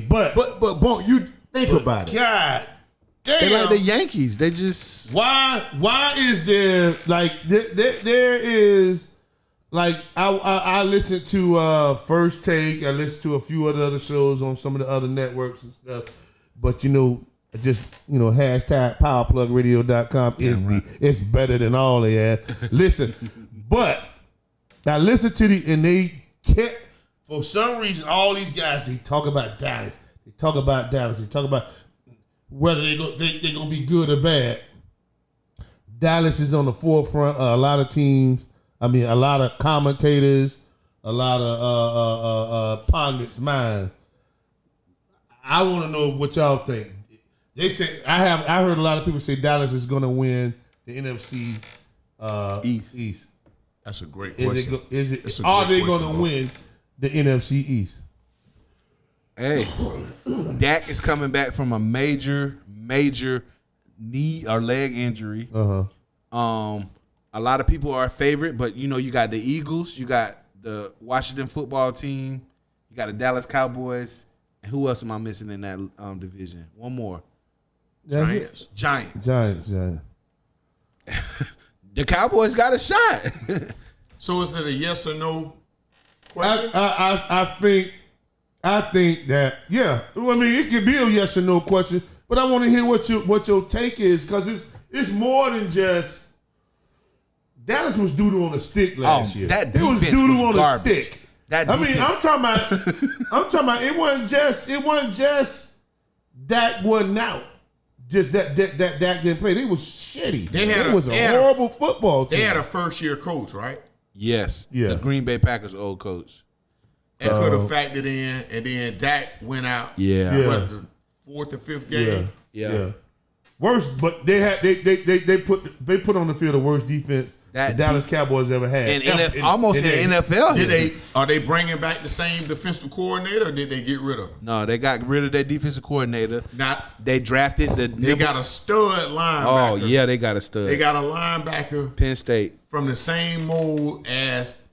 But But you think about it. God damn. They like the Yankees. They just. why is there like there is like I listen to First Take, I listen to a few other shows on some of the other networks and stuff, but just hashtag powerplugradio.com is it's better than all they had. Listen, but I listen to and they kept, for some reason, all these guys, they talk about Dallas. They talk about whether they're going to be good or bad. Dallas is on the forefront of a lot of teams. I mean, a lot of commentators, a lot of pundits' minds. I want to know what y'all think. They say I heard a lot of people say Dallas is going to win the NFC East. That's a great question. Are they going to win the NFC East? Hey, Dak is coming back from a major knee or leg injury. A lot of people are a favorite, but you got the Eagles, you got the Washington football team, you got the Dallas Cowboys, and who else am I missing in that division? One more. Giants. Giants. The Cowboys got a shot. So is it a yes or no question? I think that it could be a yes or no question, but I want to hear what your take is, because it's more than just Dallas was doodle on a stick last year. That it was defense doodle was on garbage. a stick. That I mean, defense- I'm talking about it wasn't just Dak wasn't out. Just that Dak didn't play. They was shitty. It was a horrible football team. They had a first-year coach, right? Yes. Yeah. The Green Bay Packers old coach. And could have factored in, and then Dak went out. Yeah. What, the fourth or fifth game? Yeah. Worst, but they put on the field the worst defense the Dallas Cowboys ever had. And almost in the NFL. Are they bringing back the same defensive coordinator, or did they get rid of him? No, they got rid of their defensive coordinator. They drafted They got a stud linebacker. Oh, yeah, they got a stud. They got a linebacker Penn State. from the same mold as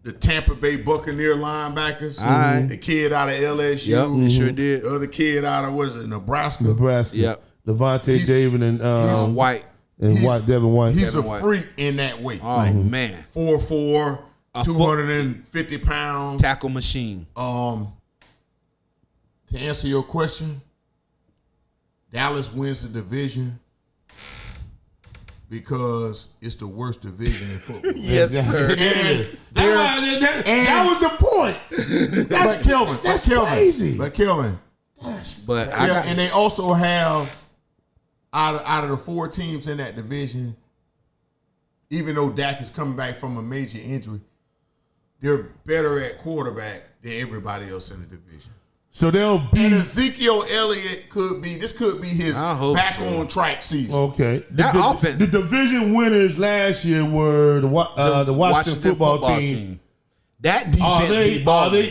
the Tampa Bay Buccaneer linebackers. All right. The kid out of LSU. Yep, they sure did. The other kid out of, Nebraska? Yep. Devontae David and White. Devin White. He's Devin a White. freak in that weight. Oh, man. 4'4", 250 pounds. Tackle machine. To answer your question, Dallas wins the division because it's the worst division in football. Yes, sir. That was the point. But Kelvin, crazy. But Kelvin, But and they also have out of the four teams in that division, even though Dak is coming back from a major injury, they're better at quarterback than everybody else in the division. So they'll be And Ezekiel Elliott could be his I hope back so. on track season. okay. That offense- The division winners last year were the Washington football team. That defense be balling.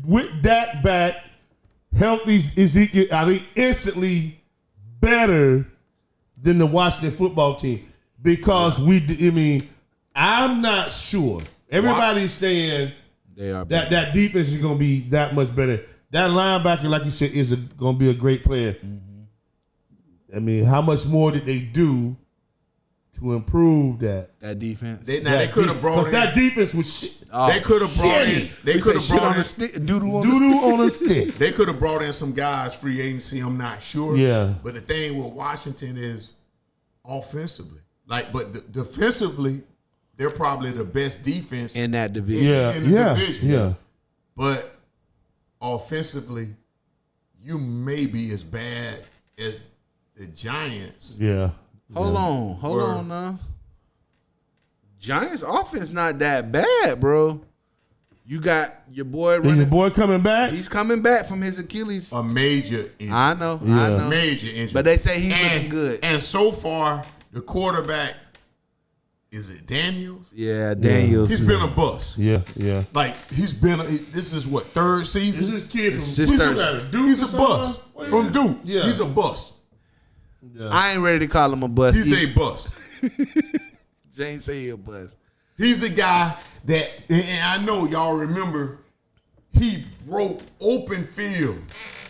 With Dak back, healthy Ezekiel? Are they instantly better than the Washington football team? Because I'm not sure. Everybody's saying They are that defense is going to be that much better. That linebacker, like you said, is going to be a great player. I mean, how much more did they do to improve that? That defense. They could have brought in. That defense was shit. They could have brought in. shitty. They You could say have shit on brought the in. stick, doodle on the Doodoo stick. on a stick. They could have brought in some guys free agency. I'm not sure. Yeah. But the thing with Washington is offensively, but defensively, they're probably the best defense in that division. Yeah, in the yeah, division. yeah. But offensively, you may be as bad as the Giants. Yeah. Hold on Word. now. Giants offense not that bad, bro. You got your boy Is running. your boy coming back? He's coming back from his Achilles. A major injury. I know. Major injury. But they say he's looking good. And so far, the quarterback, is it Daniels? Yeah, Daniels. He's been a bust. Yeah. Like, this is what, third season? This is kid from It's his who's third- that, Duke He's or a something? bust. What From is- Duke. Yeah. He's a bust. I ain't ready to call him a bust. He's a bust. Jane say he a bust. He's a guy that, and I know y'all remember, he broke open field.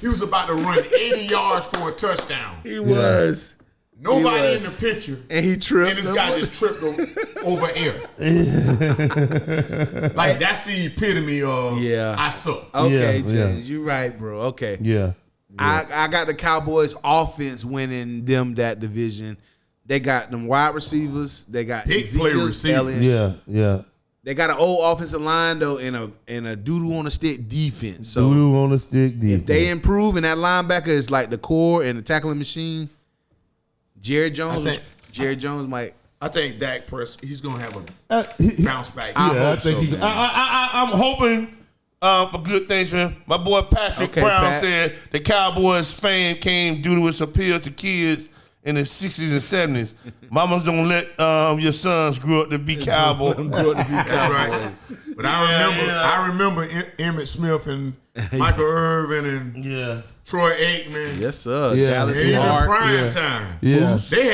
He was about to run 80 yards for a touchdown. He was. Nobody was. in the picture. And he tripped. And this guy just tripped over air. Like, that's the epitome of Yeah. I suck. Okay, Yeah, James, you right, bro. Okay. Yeah. I got the Cowboys offense winning them that division. They got them wide receivers. They got Big play Ezekiel receivers. Elliott. Yeah. They got an old offensive line though, and a doodoo on a stick defense. So Doodoo on the stick defense. if they improve and that linebacker is like the core and the tackling machine, Jared Jones might. I think Dak Prescott, he's going to have Uh, a bounce back. I think so, he. man. I'm hoping for good things for him. My boy Patrick Okay, Brown Pat. said the Cowboys fame came due to its appeal to kids in the 60s and 70s. Mamas don't let your sons grow up to be cowboys. That's right. But I remember Emmitt Smith and Michael Irvin and Yeah. Troy Aikman. Yes, sir. Yeah. Dallas And even Clark. prime time. Yeah. They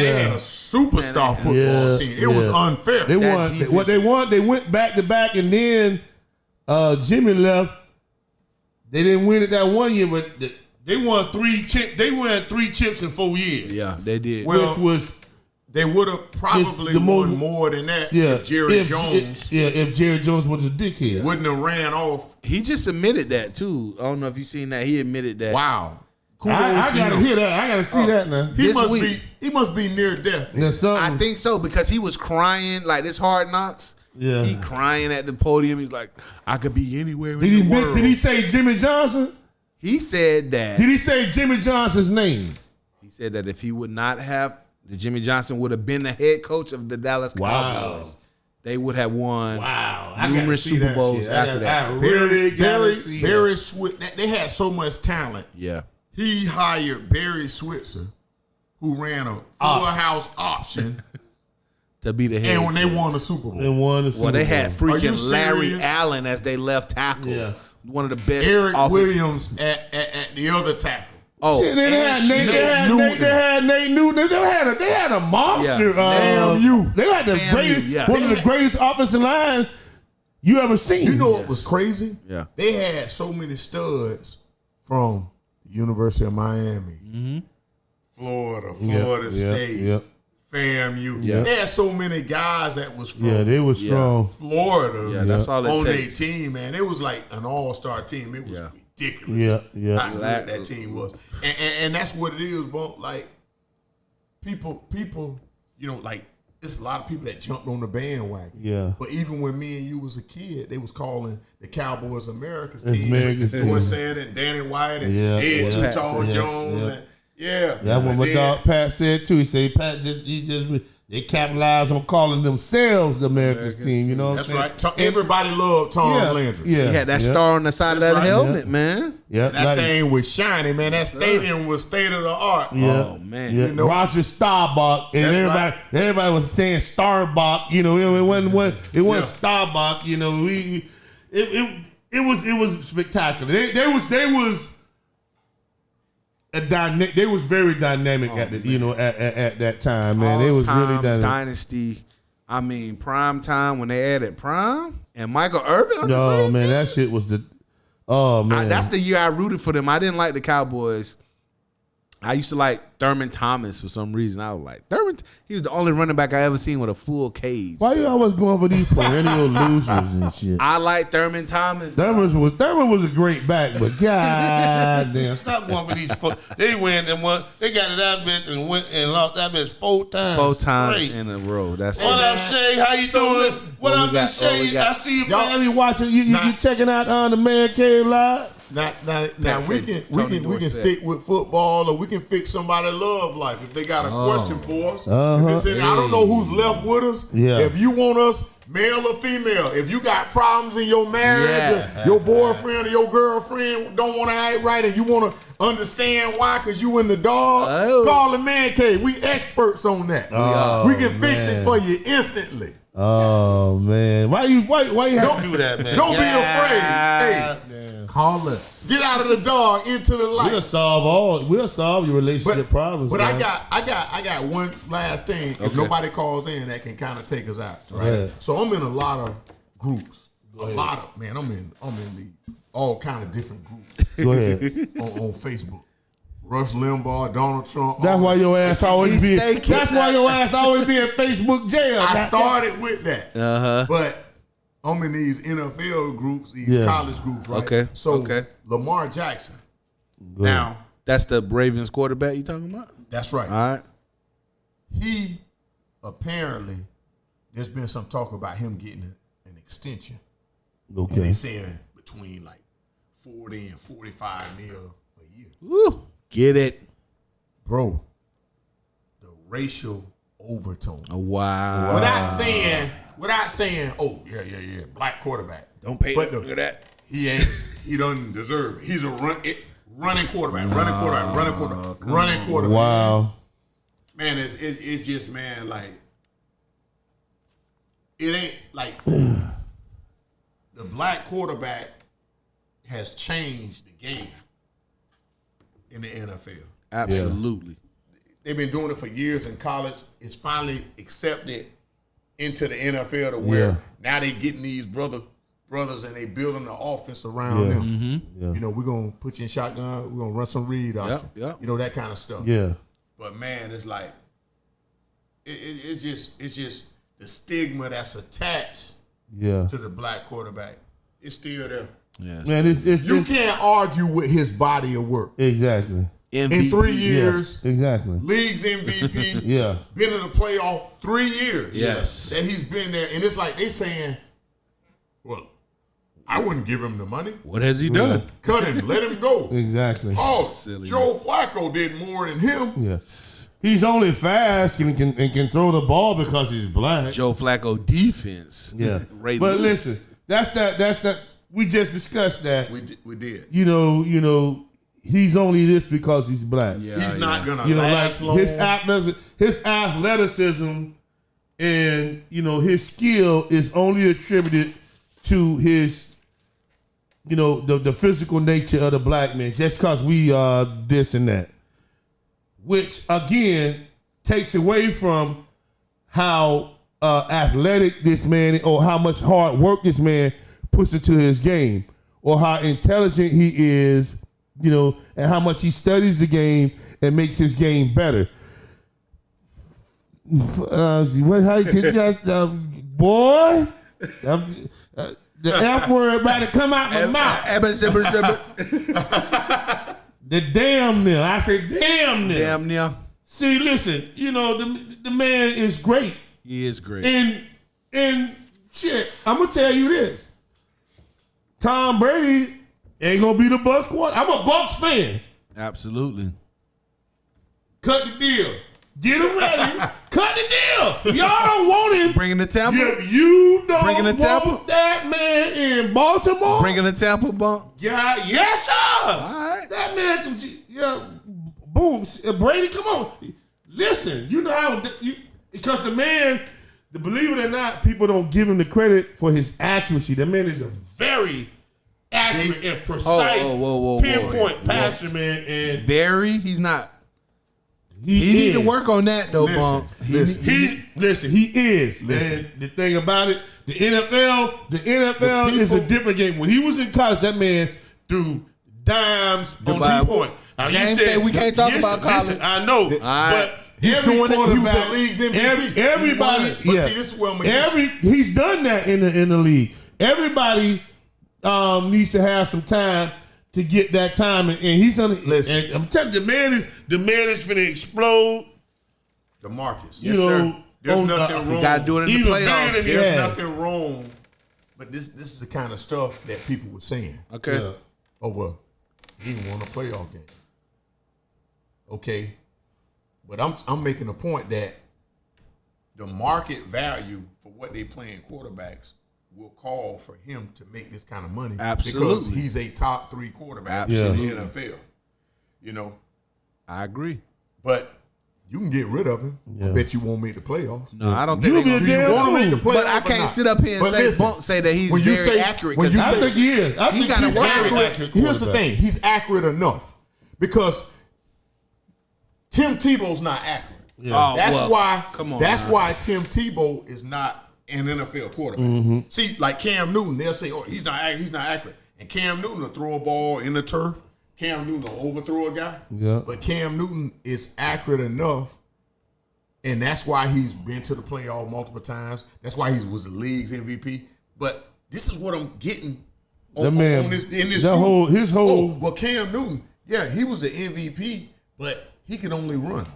had a superstar football Yeah. team. It was unfair. They That won. defense What they won, they went back to back, and then Jimmy left. They didn't win it that one year, but They won 3 chips. They won 3 chips in 4 years. Yeah, they did. Well, which was they would have probably the won most- more than that yeah. if Jerry Jones if Jerry Jones was a dickhead. wouldn't have ran off. He just admitted that too. I don't know if you seen that. He admitted that. Wow. I gotta him. hear that. I gotta see that now. He This must week. he must be near death. There's something. I think so because he was crying like this Hard Knocks. Yeah. He crying at the podium. He's like, I could be anywhere in Did he? the world. Did he say Jimmy Johnson? He said that. Did he say Jimmy Johnson's name? He said that if he would not have, that Jimmy Johnson would have been the head coach of the Dallas Cowboys. They would have won numerous Super Bowls after that. Barry Switzer. They had so much talent. Yeah. He hired Barry Switzer, who ran a full house option, To be the head. and when they won the Super They Bowl, won the Super well, they Bowl. had Are you freaking Larry serious? Allen as they left tackle. Yeah. One of the best. Eric offensive- Williams at the other tackle. Oh, Shit, they had and Nate. They had Newton. Nate. They had Nate Newton. They had a monster. Yeah. Damn you. They had the Damn greatest, you, yeah. one of the greatest offensive lines you ever seen. You know what was crazy? Yeah. They had so many studs from the University of Miami, Florida State, Yep. FAMU. Yeah. They had so many guys that was from Yeah, they were strong. Florida yeah, that's all it on their takes. team, man. It was like an all-star team. It was Yeah. ridiculous. Yeah. How good that team was. And that's what it is, bro. Like, people, you know, like, it's a lot of people that jumped on the bandwagon. Yeah. But even when me and you was a kid, they was calling the Cowboys America's team. America's team. George Sand and Danny White and Yeah, Ed yeah. Too Tall Yeah, Jones. yeah. And yeah. That's what my then- dog Pat said too. He said Pat they capitalized on calling themselves the America's team. You know what That's I'm saying? right. Everybody loved Tom Yeah. Landry. Yeah. He had that yeah. star on the side That's of that right. helmet, man. Yeah. That like- thing was shiny, man. That stadium was state of the art. Yeah. Oh, man. Yeah. You know? Roger Staubach and That's everybody was saying Starbuck. You know, it wasn't Starbuck. You know, it was spectacular. They was they was very dynamic at that time, man. It was really All-time dynamic. dynasty. I mean, prime time when they added Prime and Michael Irvin. On the Oh same man, team. that shit was man. That's the year I rooted for them. I didn't like the Cowboys. I used to like Thurman Thomas for some reason. I was like, Thurman, he was the only running back I ever seen with a full cage. Why you always going for these perennial losers and shit? I like Thurman Thomas. Thurman was a great back, but goddamn, Stop going for these folks. They win and won. They got to that bitch and went and lost that bitch 4 times. 4 times Straight. in a row. That's What it. up, Shay? How you doing? listen, What what up, we got? Miss Shay? What we got? I see you, Y'all- man. you watching you checking out on the Man Cave Live? Now we can stick with football, or we can fix somebody's love life if they got a question for us. If it's I don't know who's left with us. Yeah. If you want us, male or female, if you got problems in your marriage, or your boyfriend or your girlfriend don't want to act right, and you want to understand why, because you in the dog, call the man cave. We experts on that. We can fix it for you instantly. Oh man, why you have to do that, man? Don't be afraid. Hey, call us? get out of the dog into the light. We'll solve your relationship problems. But man. I got one last thing. If nobody calls in, that can kind of take us out, right? ahead. So I'm in a lot of groups. I'm in all kind of different groups Go ahead. on Facebook. Rush Limbaugh, Donald Trump. That's why your ass always be. stay That's why your ass always be in Facebook jail. I started with that. But I'm in these NFL groups, these college groups, right? Okay, So okay. Lamar Jackson. Now, That's the Ravens quarterback you talking about? that's right. All right. He apparently, there's been some talk about him getting an extension. And they Okay. saying between like 40 and 45 mil a year. Woo. Get it. Bro, the racial overtone. Oh, wow. Without saying, oh, yeah, black quarterback. Don't pay But look at that. He doesn't deserve it. He's a running quarterback, running quarterback. Wow. Man, it's just, man, like, it ain't like the black quarterback has changed the game in the NFL. Absolutely. They've been doing it for years in college. It's finally accepted into the NFL to where now they getting these brothers and they building the offense around them. Mm-hmm. You know, we're gonna put you in shotgun. We're gonna run some read out. Yep. You know, that kind of stuff. Yeah. But man, it's like it's just the stigma that's attached Yeah. to the black quarterback. It's still there. Yes. Man, it's You can't argue with his body of work. exactly. In 3 Yeah, years, exactly. league's MVP, Yeah. been in the playoff 3 years. Yes. That he's been there. And it's like they saying, well, I wouldn't give him the money. What has he done? Cut him, let him go. Exactly. Oh, Silly. Joe Flacco did more than him. Yeah. He's only fast and can throw the ball because he's black. Joe Flacco defense. Yeah. Ray But Lewis. listen, that's that. We just discussed that. We did. You know, he's only this because he's black. Yeah, He's not gonna You know, last like long. his athleticism and his skill is only attributed to his the physical nature of the black man, just because we are this and that, which again takes away from how athletic this man or how much hard work this man puts into his game, or how intelligent he is, and how much he studies the game and makes his game better. How you guys, boy? The F word about to come out my mouth. The damn near. I say damn near. Damn near. See, listen, the man is great. He is great. And shit, I'm gonna tell you this. Tom Brady ain't gonna be the Bucs quarterback. I'm a Bucs fan. Absolutely. Cut the deal. Get him ready. Cut the deal. Y'all don't want him. Bringing the Tampa. If you don't Bringing the Tampa. want that man in Baltimore, Bringing the Tampa bump. yeah, yes, sir. All right. That man, boom. Brady, come on. Listen, you know how, because the man, believe it or not, people don't give him the credit for his accuracy. The man is a very accurate and precise whoa, pinpoint passer, man. And He's not. he He need to is. work on that though, Listen, bump. listen. He is. Listen. And the thing about it, the NFL is a different game. When he was in college, that man threw dimes on Bible. 3-point. Now, you James said we can't talk about college. Listen, I know, right. but He's every doing it. He was quarterback- a league's MVP. Everybody, But see, this is where I'm against you. he's done that in the league. Everybody needs to have some time to get that time, and he's on. Listen. And I'm telling you, the man is finna explode. DeMarcus. You know, There's on, nothing uh, wrong. You gotta do it in the Even better playoffs. than There's Yeah. nothing wrong. But this is the kind of stuff that people were saying. Okay. Yeah. Oh well, He didn't won a playoff game. Okay, but I'm making a point that the market value for what they playing quarterbacks will call for him to make this kind of money. Absolutely. Because he's a top 3 quarterback Absolutely. in the NFL. You know, I agree. but you can get rid of him. I bet you won't make the playoffs. No, I don't think You they're be gonna a do damn wanna make the fool. playoffs But I or can't not? sit up here and But listen, say that he's when you very say- accurate. when 'cause you I say- think he is. I think gotta he's work very with it. accurate Here's the quarterback. thing. He's accurate enough because Tim Tebow's not accurate. Oh, That's well, why. come on That's now. why Tim Tebow is not an NFL quarterback. See, like Cam Newton, they'll say, "Oh, he's not accurate," and Cam Newton will throw a ball in the turf. Cam Newton will overthrow a guy. Yeah. But Cam Newton is accurate enough, and that's why he's been to the playoff multiple times. That's why he was the league's MVP. But this is what I'm getting That man, in this that group. whole- his whole- well, Cam Newton, yeah, he was the MVP, but he could only run.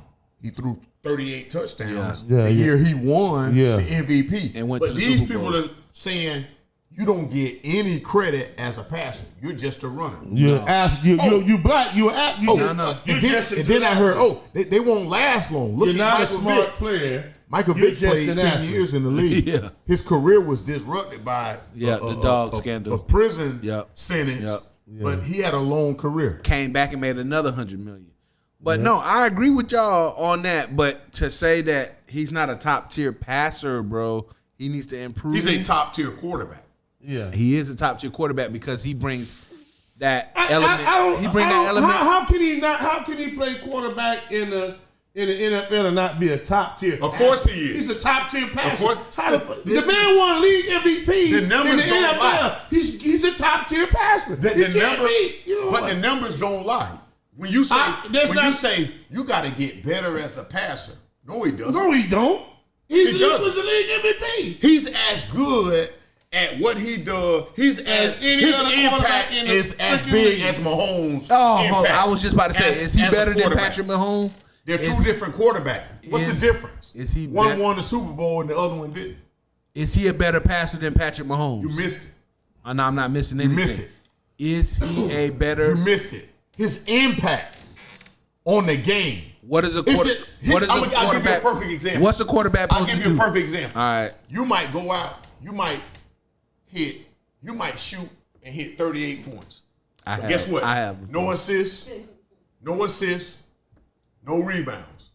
He threw 38 touchdowns Yeah, the yeah. year he won Yeah. the MVP. And went but to the these Super people Bowl. are saying you don't get any credit as a passer. You're just a runner. You black. You And then I heard, they won't last long. Look You're at not a Michael smart Vick. player. Michael You're Vick just played an 10 athlete. years in the league. Yeah. His career was disrupted by Yeah, the dog scandal. a prison Yep. sentence, Yep. but he had a long career. came back and made another $100 million. But no, I agree with y'all on that. But to say that he's not a top tier passer, bro, he needs to improve. He's a top tier quarterback. Yeah. He is a top tier quarterback because he brings that element. element. How can he not? How can he play quarterback in the NFL and not be a top tier? Of course he is. He's a top tier passer. course. The man won league MVP. The numbers in the don't NFL. lie. He's a top tier passer. The He can't numbers, be. You know but what? the numbers don't lie. When you say you got to get better as a passer, no, he doesn't. No, he don't. He doesn't. was the league MVP. He's as good at what he does. He's as any his other impact quarterback in the is as freaking big league. as Mahomes. Oh, impact I was just about to say, is he as a better than quarterback. Patrick Mahomes? They're two Is- different quarterbacks. What's is- the difference? is he one bet- won the Super Bowl and the other one didn't? Is he a better passer than Patrick Mahomes? You missed it. No, I'm not missing You anything. missed it. Is he a You better? missed it. His impact on the game. What is a Is quarter? it- What is a I'll give you a quarterback? perfect example. What's a quarterback I'll supposed give to you a do? perfect example. All right. You might go out, you might hit, you might shoot and hit 38 points. I But have. guess what? I have. No assists, no rebounds.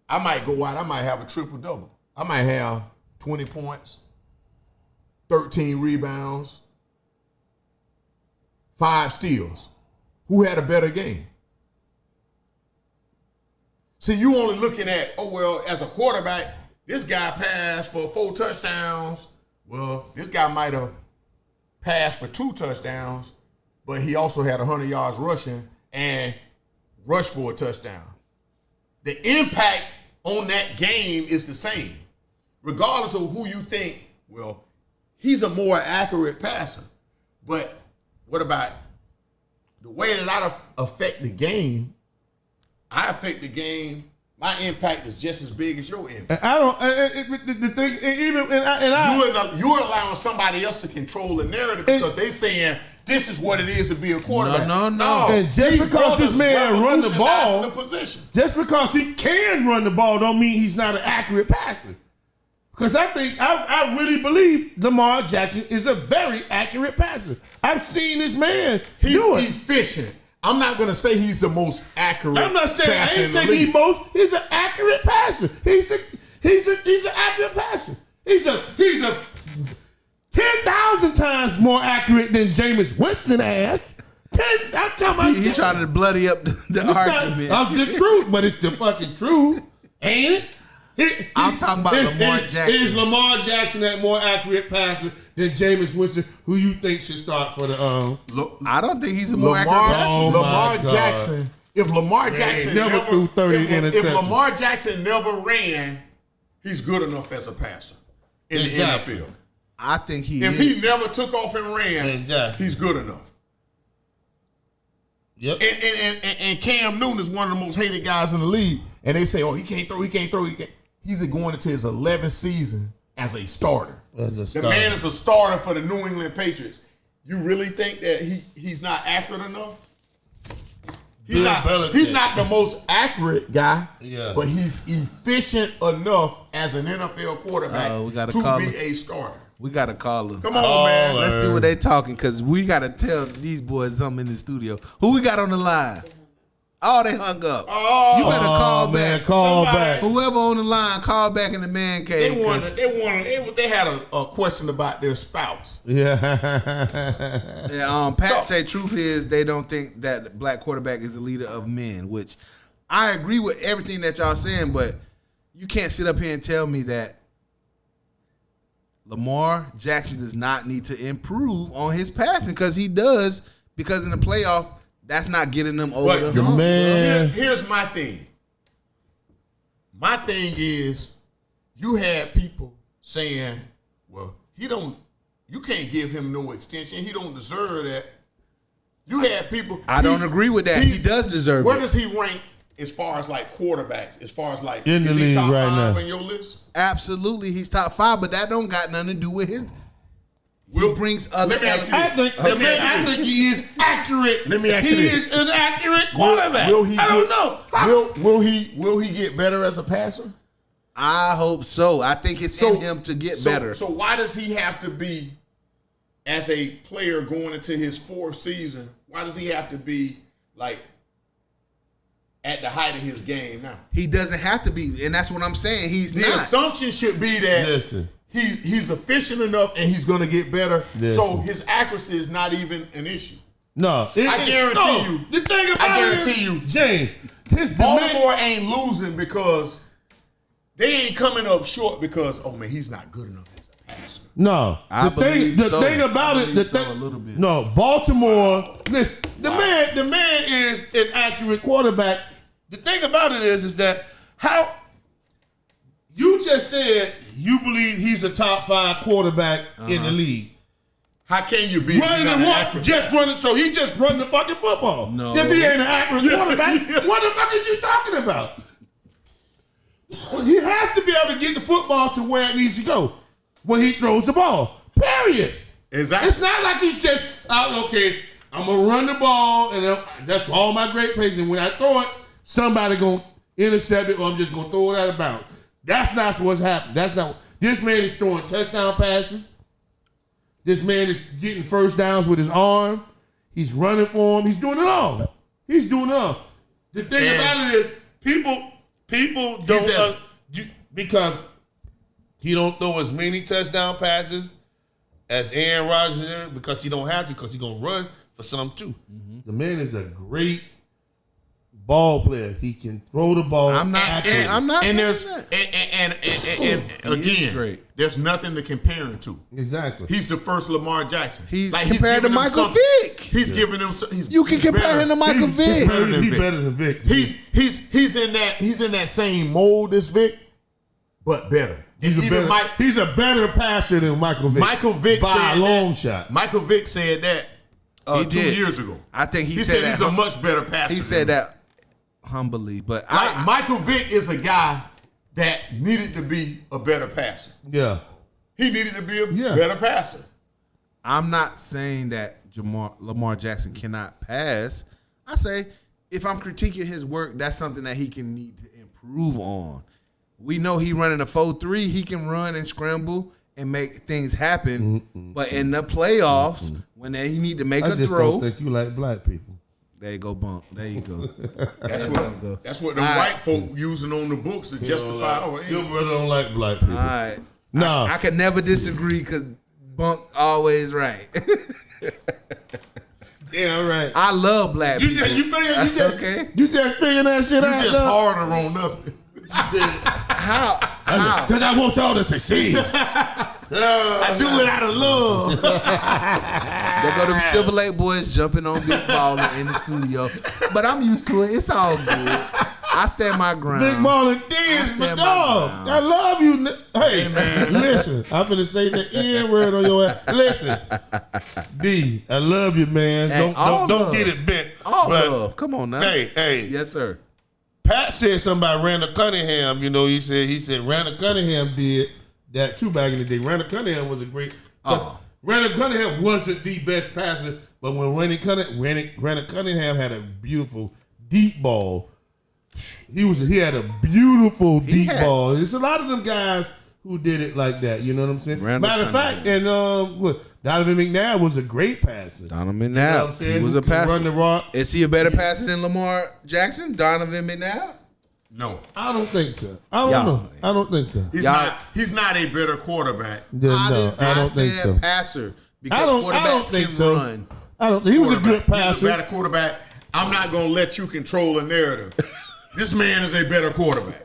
I might go out, I might have a triple-double. I might have 20 points, 13 rebounds, 5 steals. Who had a better game? See, you only looking at, as a quarterback, this guy passed for 4 touchdowns. Well, this guy might have passed for 2 touchdowns, but he also had 100 yards rushing and rushed for a touchdown. The impact on that game is the same. Regardless of who you think, he's a more accurate passer. But what about the way that I affect the game? I affect the game. My impact is just as big as your impact. I don't. The thing, even and I. You're allowing somebody else to control the narrative because they saying this is what it is to be a quarterback. No. And just these because this brothers man run the ball- revolutionizing the position. Just because he can run the ball don't mean he's not an accurate passer. Because I really believe Lamar Jackson is a very accurate passer. I've seen this man He's do it. efficient. I'm not going to say he's the most accurate. I'm not saying I passer ain't in the saying league. he's an accurate passer. He's an accurate passer. He's a 10,000 times more accurate than Jameis Winston has. I'm talking about He trying to bloody up the argument. It's the truth, but it's the fucking truth, ain't it? I'm talking about Lamar Jackson. Is Lamar Jackson that more accurate passer than Jameis Winston, who you think should start for the I don't think he's a more accurate passer. Oh, Lamar my God. Jackson. If Lamar Jackson never threw 30 if interceptions. Lamar Jackson never ran, he's good enough as a passer in Exactly. the NFL. I think he If is. he never took off and ran, Exactly. he's good enough. Yep. And Cam Newton is one of the most hated guys in the league. And they say, he can't throw. He's going into his 11th season as a starter. As a The starter. man is a starter for the New England Patriots. you really think that he's not accurate enough? Bill Belichick. He's not the most accurate guy, Yeah. but he's efficient enough as an NFL quarterback We gotta to call be him. a starter. We gotta call him. Come on, man. Let's see what they talking, because we gotta tell these boys something in the studio. Who we got on the line? Oh, they hung up. Oh, You better call man, back. call Somebody- back. Whoever on the line, call back in the man cave. they had a question about their spouse. Yeah. Pat say truth is they don't think that the black quarterback is the leader of men, which I agree with everything that y'all saying, but you can't sit up here and tell me that Lamar Jackson does not need to improve on his passing, because he does, because in the playoff, that's not getting them over But the hump. man. Here's my thing. My thing is, you had people saying, "Well, you can't give him no extension. He don't deserve that." You had people. I don't agree with that. He does deserve Where it. does he rank as far as like quarterbacks? As far as like In the is he league top right 5 now. on your list? Absolutely, he's top 5, but that don't got nothing to do with his. He brings other Let me ask you elements. this. I think he is accurate. Let me ask you He this. is an accurate quarterback. Will he I don't know. Will he get better as a passer? I hope so. I think it's in him to get better. So why does he have to be, as a player going into his 4th season, why does he have to be like at the height of his game now? He doesn't have to be, and that's what I'm saying. He's The not. assumption should be that Listen. he's efficient enough and he's going to get better. Listen. So his accuracy is not even an issue. No. I guarantee you. The thing about I it guarantee is, you. James, this Baltimore ain't losing because they ain't coming up short because, oh man, he's not good enough as a passer. No, I believe the so. thing about I it, believe so a little bit. No, Baltimore. Listen, the man is an accurate quarterback. The thing about it is that how you just said you believe he's a top 5 quarterback in the league. How can you be Running and what? Just running. So he just running the fucking football. No. If he ain't an accurate quarterback, what the fuck is you talking about? He has to be able to get the football to where it needs to go when he throws the ball. Period. Exactly. It's not like he's just out. Okay, I'm gonna run the ball, and that's all my great plays. And when I throw it, somebody gonna intercept it, or I'm just gonna throw it out of bounds. That's not what's happening. That's not. This man is throwing touchdown passes. This man is getting first downs with his arm. He's running for him. He's doing it all. He's doing it all. The thing And about it is, People says- don't because he don't throw as many touchdown passes as Aaron Rodgers because he don't have to, because he gonna run for some too. the man is a great ball player. He can throw the ball. I'm not accurately. saying. I'm not and saying there's that. and He is again, great. there's nothing to compare him to. Exactly. He's the first Lamar Jackson. He's compared to giving them Michael something. Vick. He's giving them. He's, You can he's compare better. him to Michael Vick. He's better than Vic. He's in that same mold as Vic, but better. He's a better passer than Michael Vick. Michael Vick by said a long that. shot. Michael Vick said that He 2 did. years ago. I think he He said said that he's a much better passer. He than said him. that humbly, but Michael Vick is a guy that needed to be a better passer. Yeah. He needed to be a Yeah. better passer. I'm not saying that Lamar Jackson cannot pass. I say if I'm critiquing his work, that's something that he can need to improve on. We know he running a 4-3. He can run and scramble and make things happen. But in the playoffs, when he need to make I a just throw, don't think you like black people. there you go, bump. There you go. That's what the white folk using on the books to justify. Your brother don't like black people. All right. No. I could never disagree because Bunk always right. Yeah, right. I love black people. Okay. You just figuring that shit out. You just harder on us. How? Because I want y'all to succeed. I do it out of love. There go them Silver Lake boys jumping on Big Baller in the studio. But I'm used to it. It's all good. I stand my ground. Big Ballin' Diz, but stand my dog, ground. I love you. Hey, man, listen. I'm finna say the N word on your ass. Listen, D, I love you, man. Hey, all Don't love. get it bent. All But, love. Come on now. Hey. Yes, sir. Pat said something about Randall Cunningham. You know, he said Randall Cunningham did that too back in the day. Randall Cunningham was a great. Randall Cunningham wasn't the best passer, but when Randall Cunningham had a beautiful deep ball, he had a beautiful deep ball. There's a lot of them guys who did it like that. You know what I'm saying? Matter of fact, and Donovan McNabb was a great passer. Donovan You know what I'm McNabb, saying? he was Who a could passer. Run the rock. Is he a better passer than Lamar Jackson? Donovan McNabb? No, I don't think so. I don't know. I don't think so. he's Y'all- not a better quarterback. Yeah, no, I don't think said so. passer because I don't quarterbacks think can so. run. I don't. He was a good He's a passer. better quarterback. I'm not gonna let you control the narrative. This man is a better quarterback.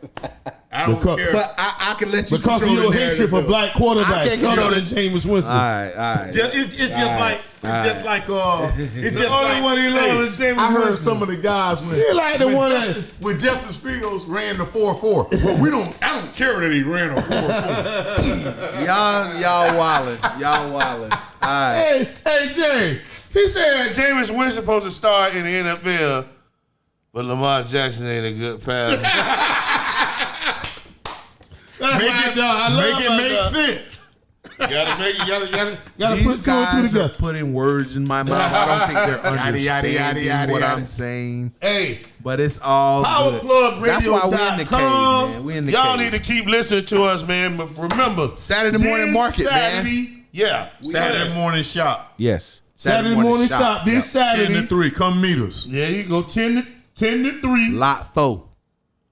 I don't Because- care. But I can let you Because of control your the hatred narrative, for though. black I quarterbacks, can't control other than Jameis Winston. All right. It's just like it's just only like one he loved is Jameis I heard Winston. some of the guys when He like the one that- when Justice Fields ran the 4-4. But I don't care that he ran a 4-4. Y'all wildin'. All right. Hey, Jay. He said, Jameis Winston supposed to start in the NFL, but Lamar Jackson ain't a good passer. Make it make sense. Gotta make it. gotta These put two and two guys are together. putting words in my mouth. I don't think they're understanding yada, what yada. I'm saying. Hey, But it's all good. That's why we in the cave, man. We in the Y'all cave. need to keep listening to us, man. But remember, Saturday morning this market, man. Saturday, yeah, Saturday morning shop. Yes. Saturday morning shop this 10 Saturday. to 3. Come meet us. Yeah, you go 10 to 3. Lot 4.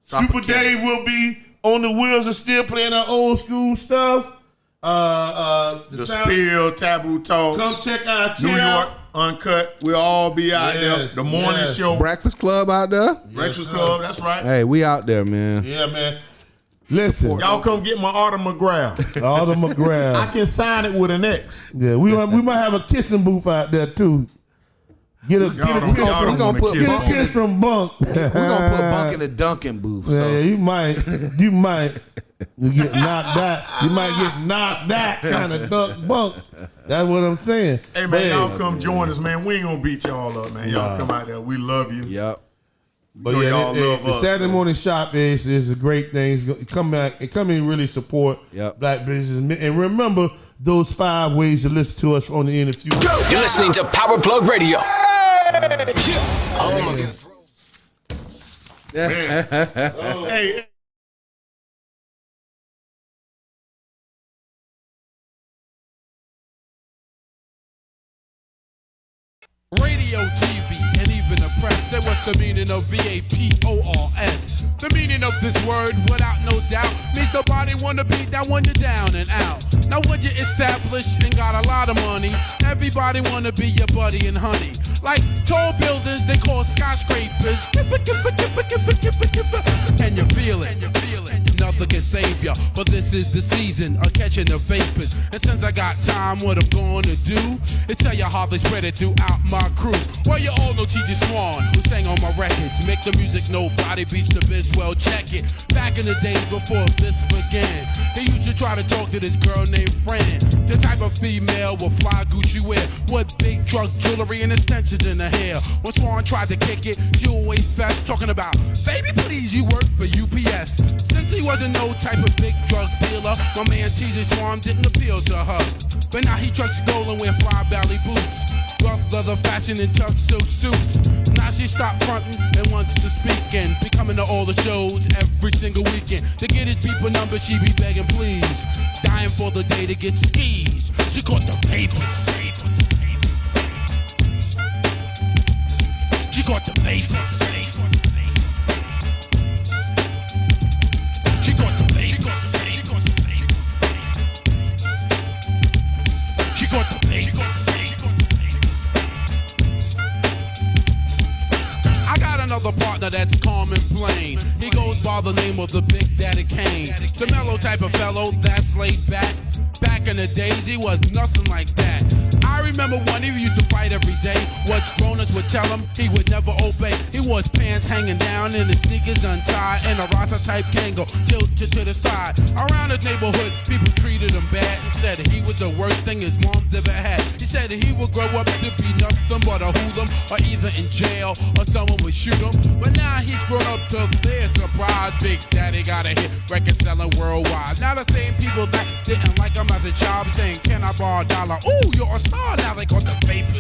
Super Dave will be on the wheels and still playing our old school stuff. The Spill, Taboo Talks, Come check our New chair. York Uncut. We'll all be out there. Yes, The morning yes. show, Breakfast Club out there. Breakfast Club. That's right. Hey, we out there, man. Yeah, man. Listen, Y'all come get my autograph. all the I McGrath. can sign it with an X. Yeah, we might have a kissing booth out there too. Get a Y'all don't kiss from wanna put kiss get a on kiss it. from Bunk. We're gonna put Bunk in the Duncan booth. Yeah, So. you might get knocked out. You might get knocked out, kind of Bunk. That's what I'm saying. Hey man, y'all come join us, man. We ain't gonna beat y'all up, man. Y'all come out there. We love you. Yep. But know yeah, y'all love the us, Saturday so. morning shop is a great thing. Come back and come in and really support Yep. black businesses. And remember those 5 ways to listen to us on the interview. You're listening to Power Plug Radio. Home of your Hey, Radio, TV, and even the press say what's the meaning of VAPORS. The meaning of this word, without no doubt, means nobody wanna be down when you're down and out. Now when you're established and got a lot of money, everybody wanna be your buddy and honey. Like tall buildings, they call skyscrapers. And you feel it. Nothing can save ya, but this is the season of catching the vapors. And since I got time, what I'm gonna do is tell you how they spread it throughout my crew. Well, you all know T.J. Swan, who sang on my records. Make the music nobody beats the biz, well, check it. Back in the days before this began, he used to try to talk to this girl named Fran. The type of female with fly Gucci wear, with big drug jewelry and extensions in her hair. When Swan tried to kick it, she always fessed, talking about, baby, please, you work for UPS. Since he wasn't no type of big drug dealer, my man T.J. Swan didn't appeal to her. But now he trucks gold and wear fly belly boots, rough leather fashion and tough silk suits. Now she stopped fronting and wants to speak and be coming to all the shows every single weekend. To get his people number, she be begging please, dying for the day to get skis. She caught the vapors. She caught the vapors. She caught the vapors. She caught the vapors. I got another partner that's calm and plain. He goes by the name of the Big Daddy Kane. The mellow type of fellow that's laid back. Back in the days, he was nothing like that. I remember when he used to fight every day. What grown-ups would tell him, he would never obey. He wore his pants hanging down and his sneakers untied, and a Rasta-type Kango tilted to the side. Around his neighborhood, people treated him bad and said he was the worst thing his mom's ever had. He said he would grow up to be nothing but a hoodlum, or either in jail or someone would shoot him. But now he's grown up to their surprise. Big Daddy got a hit, record selling worldwide. Now the same people that didn't like him as a child saying, can I borrow a dollar? Ooh, you're a star now. They call the baby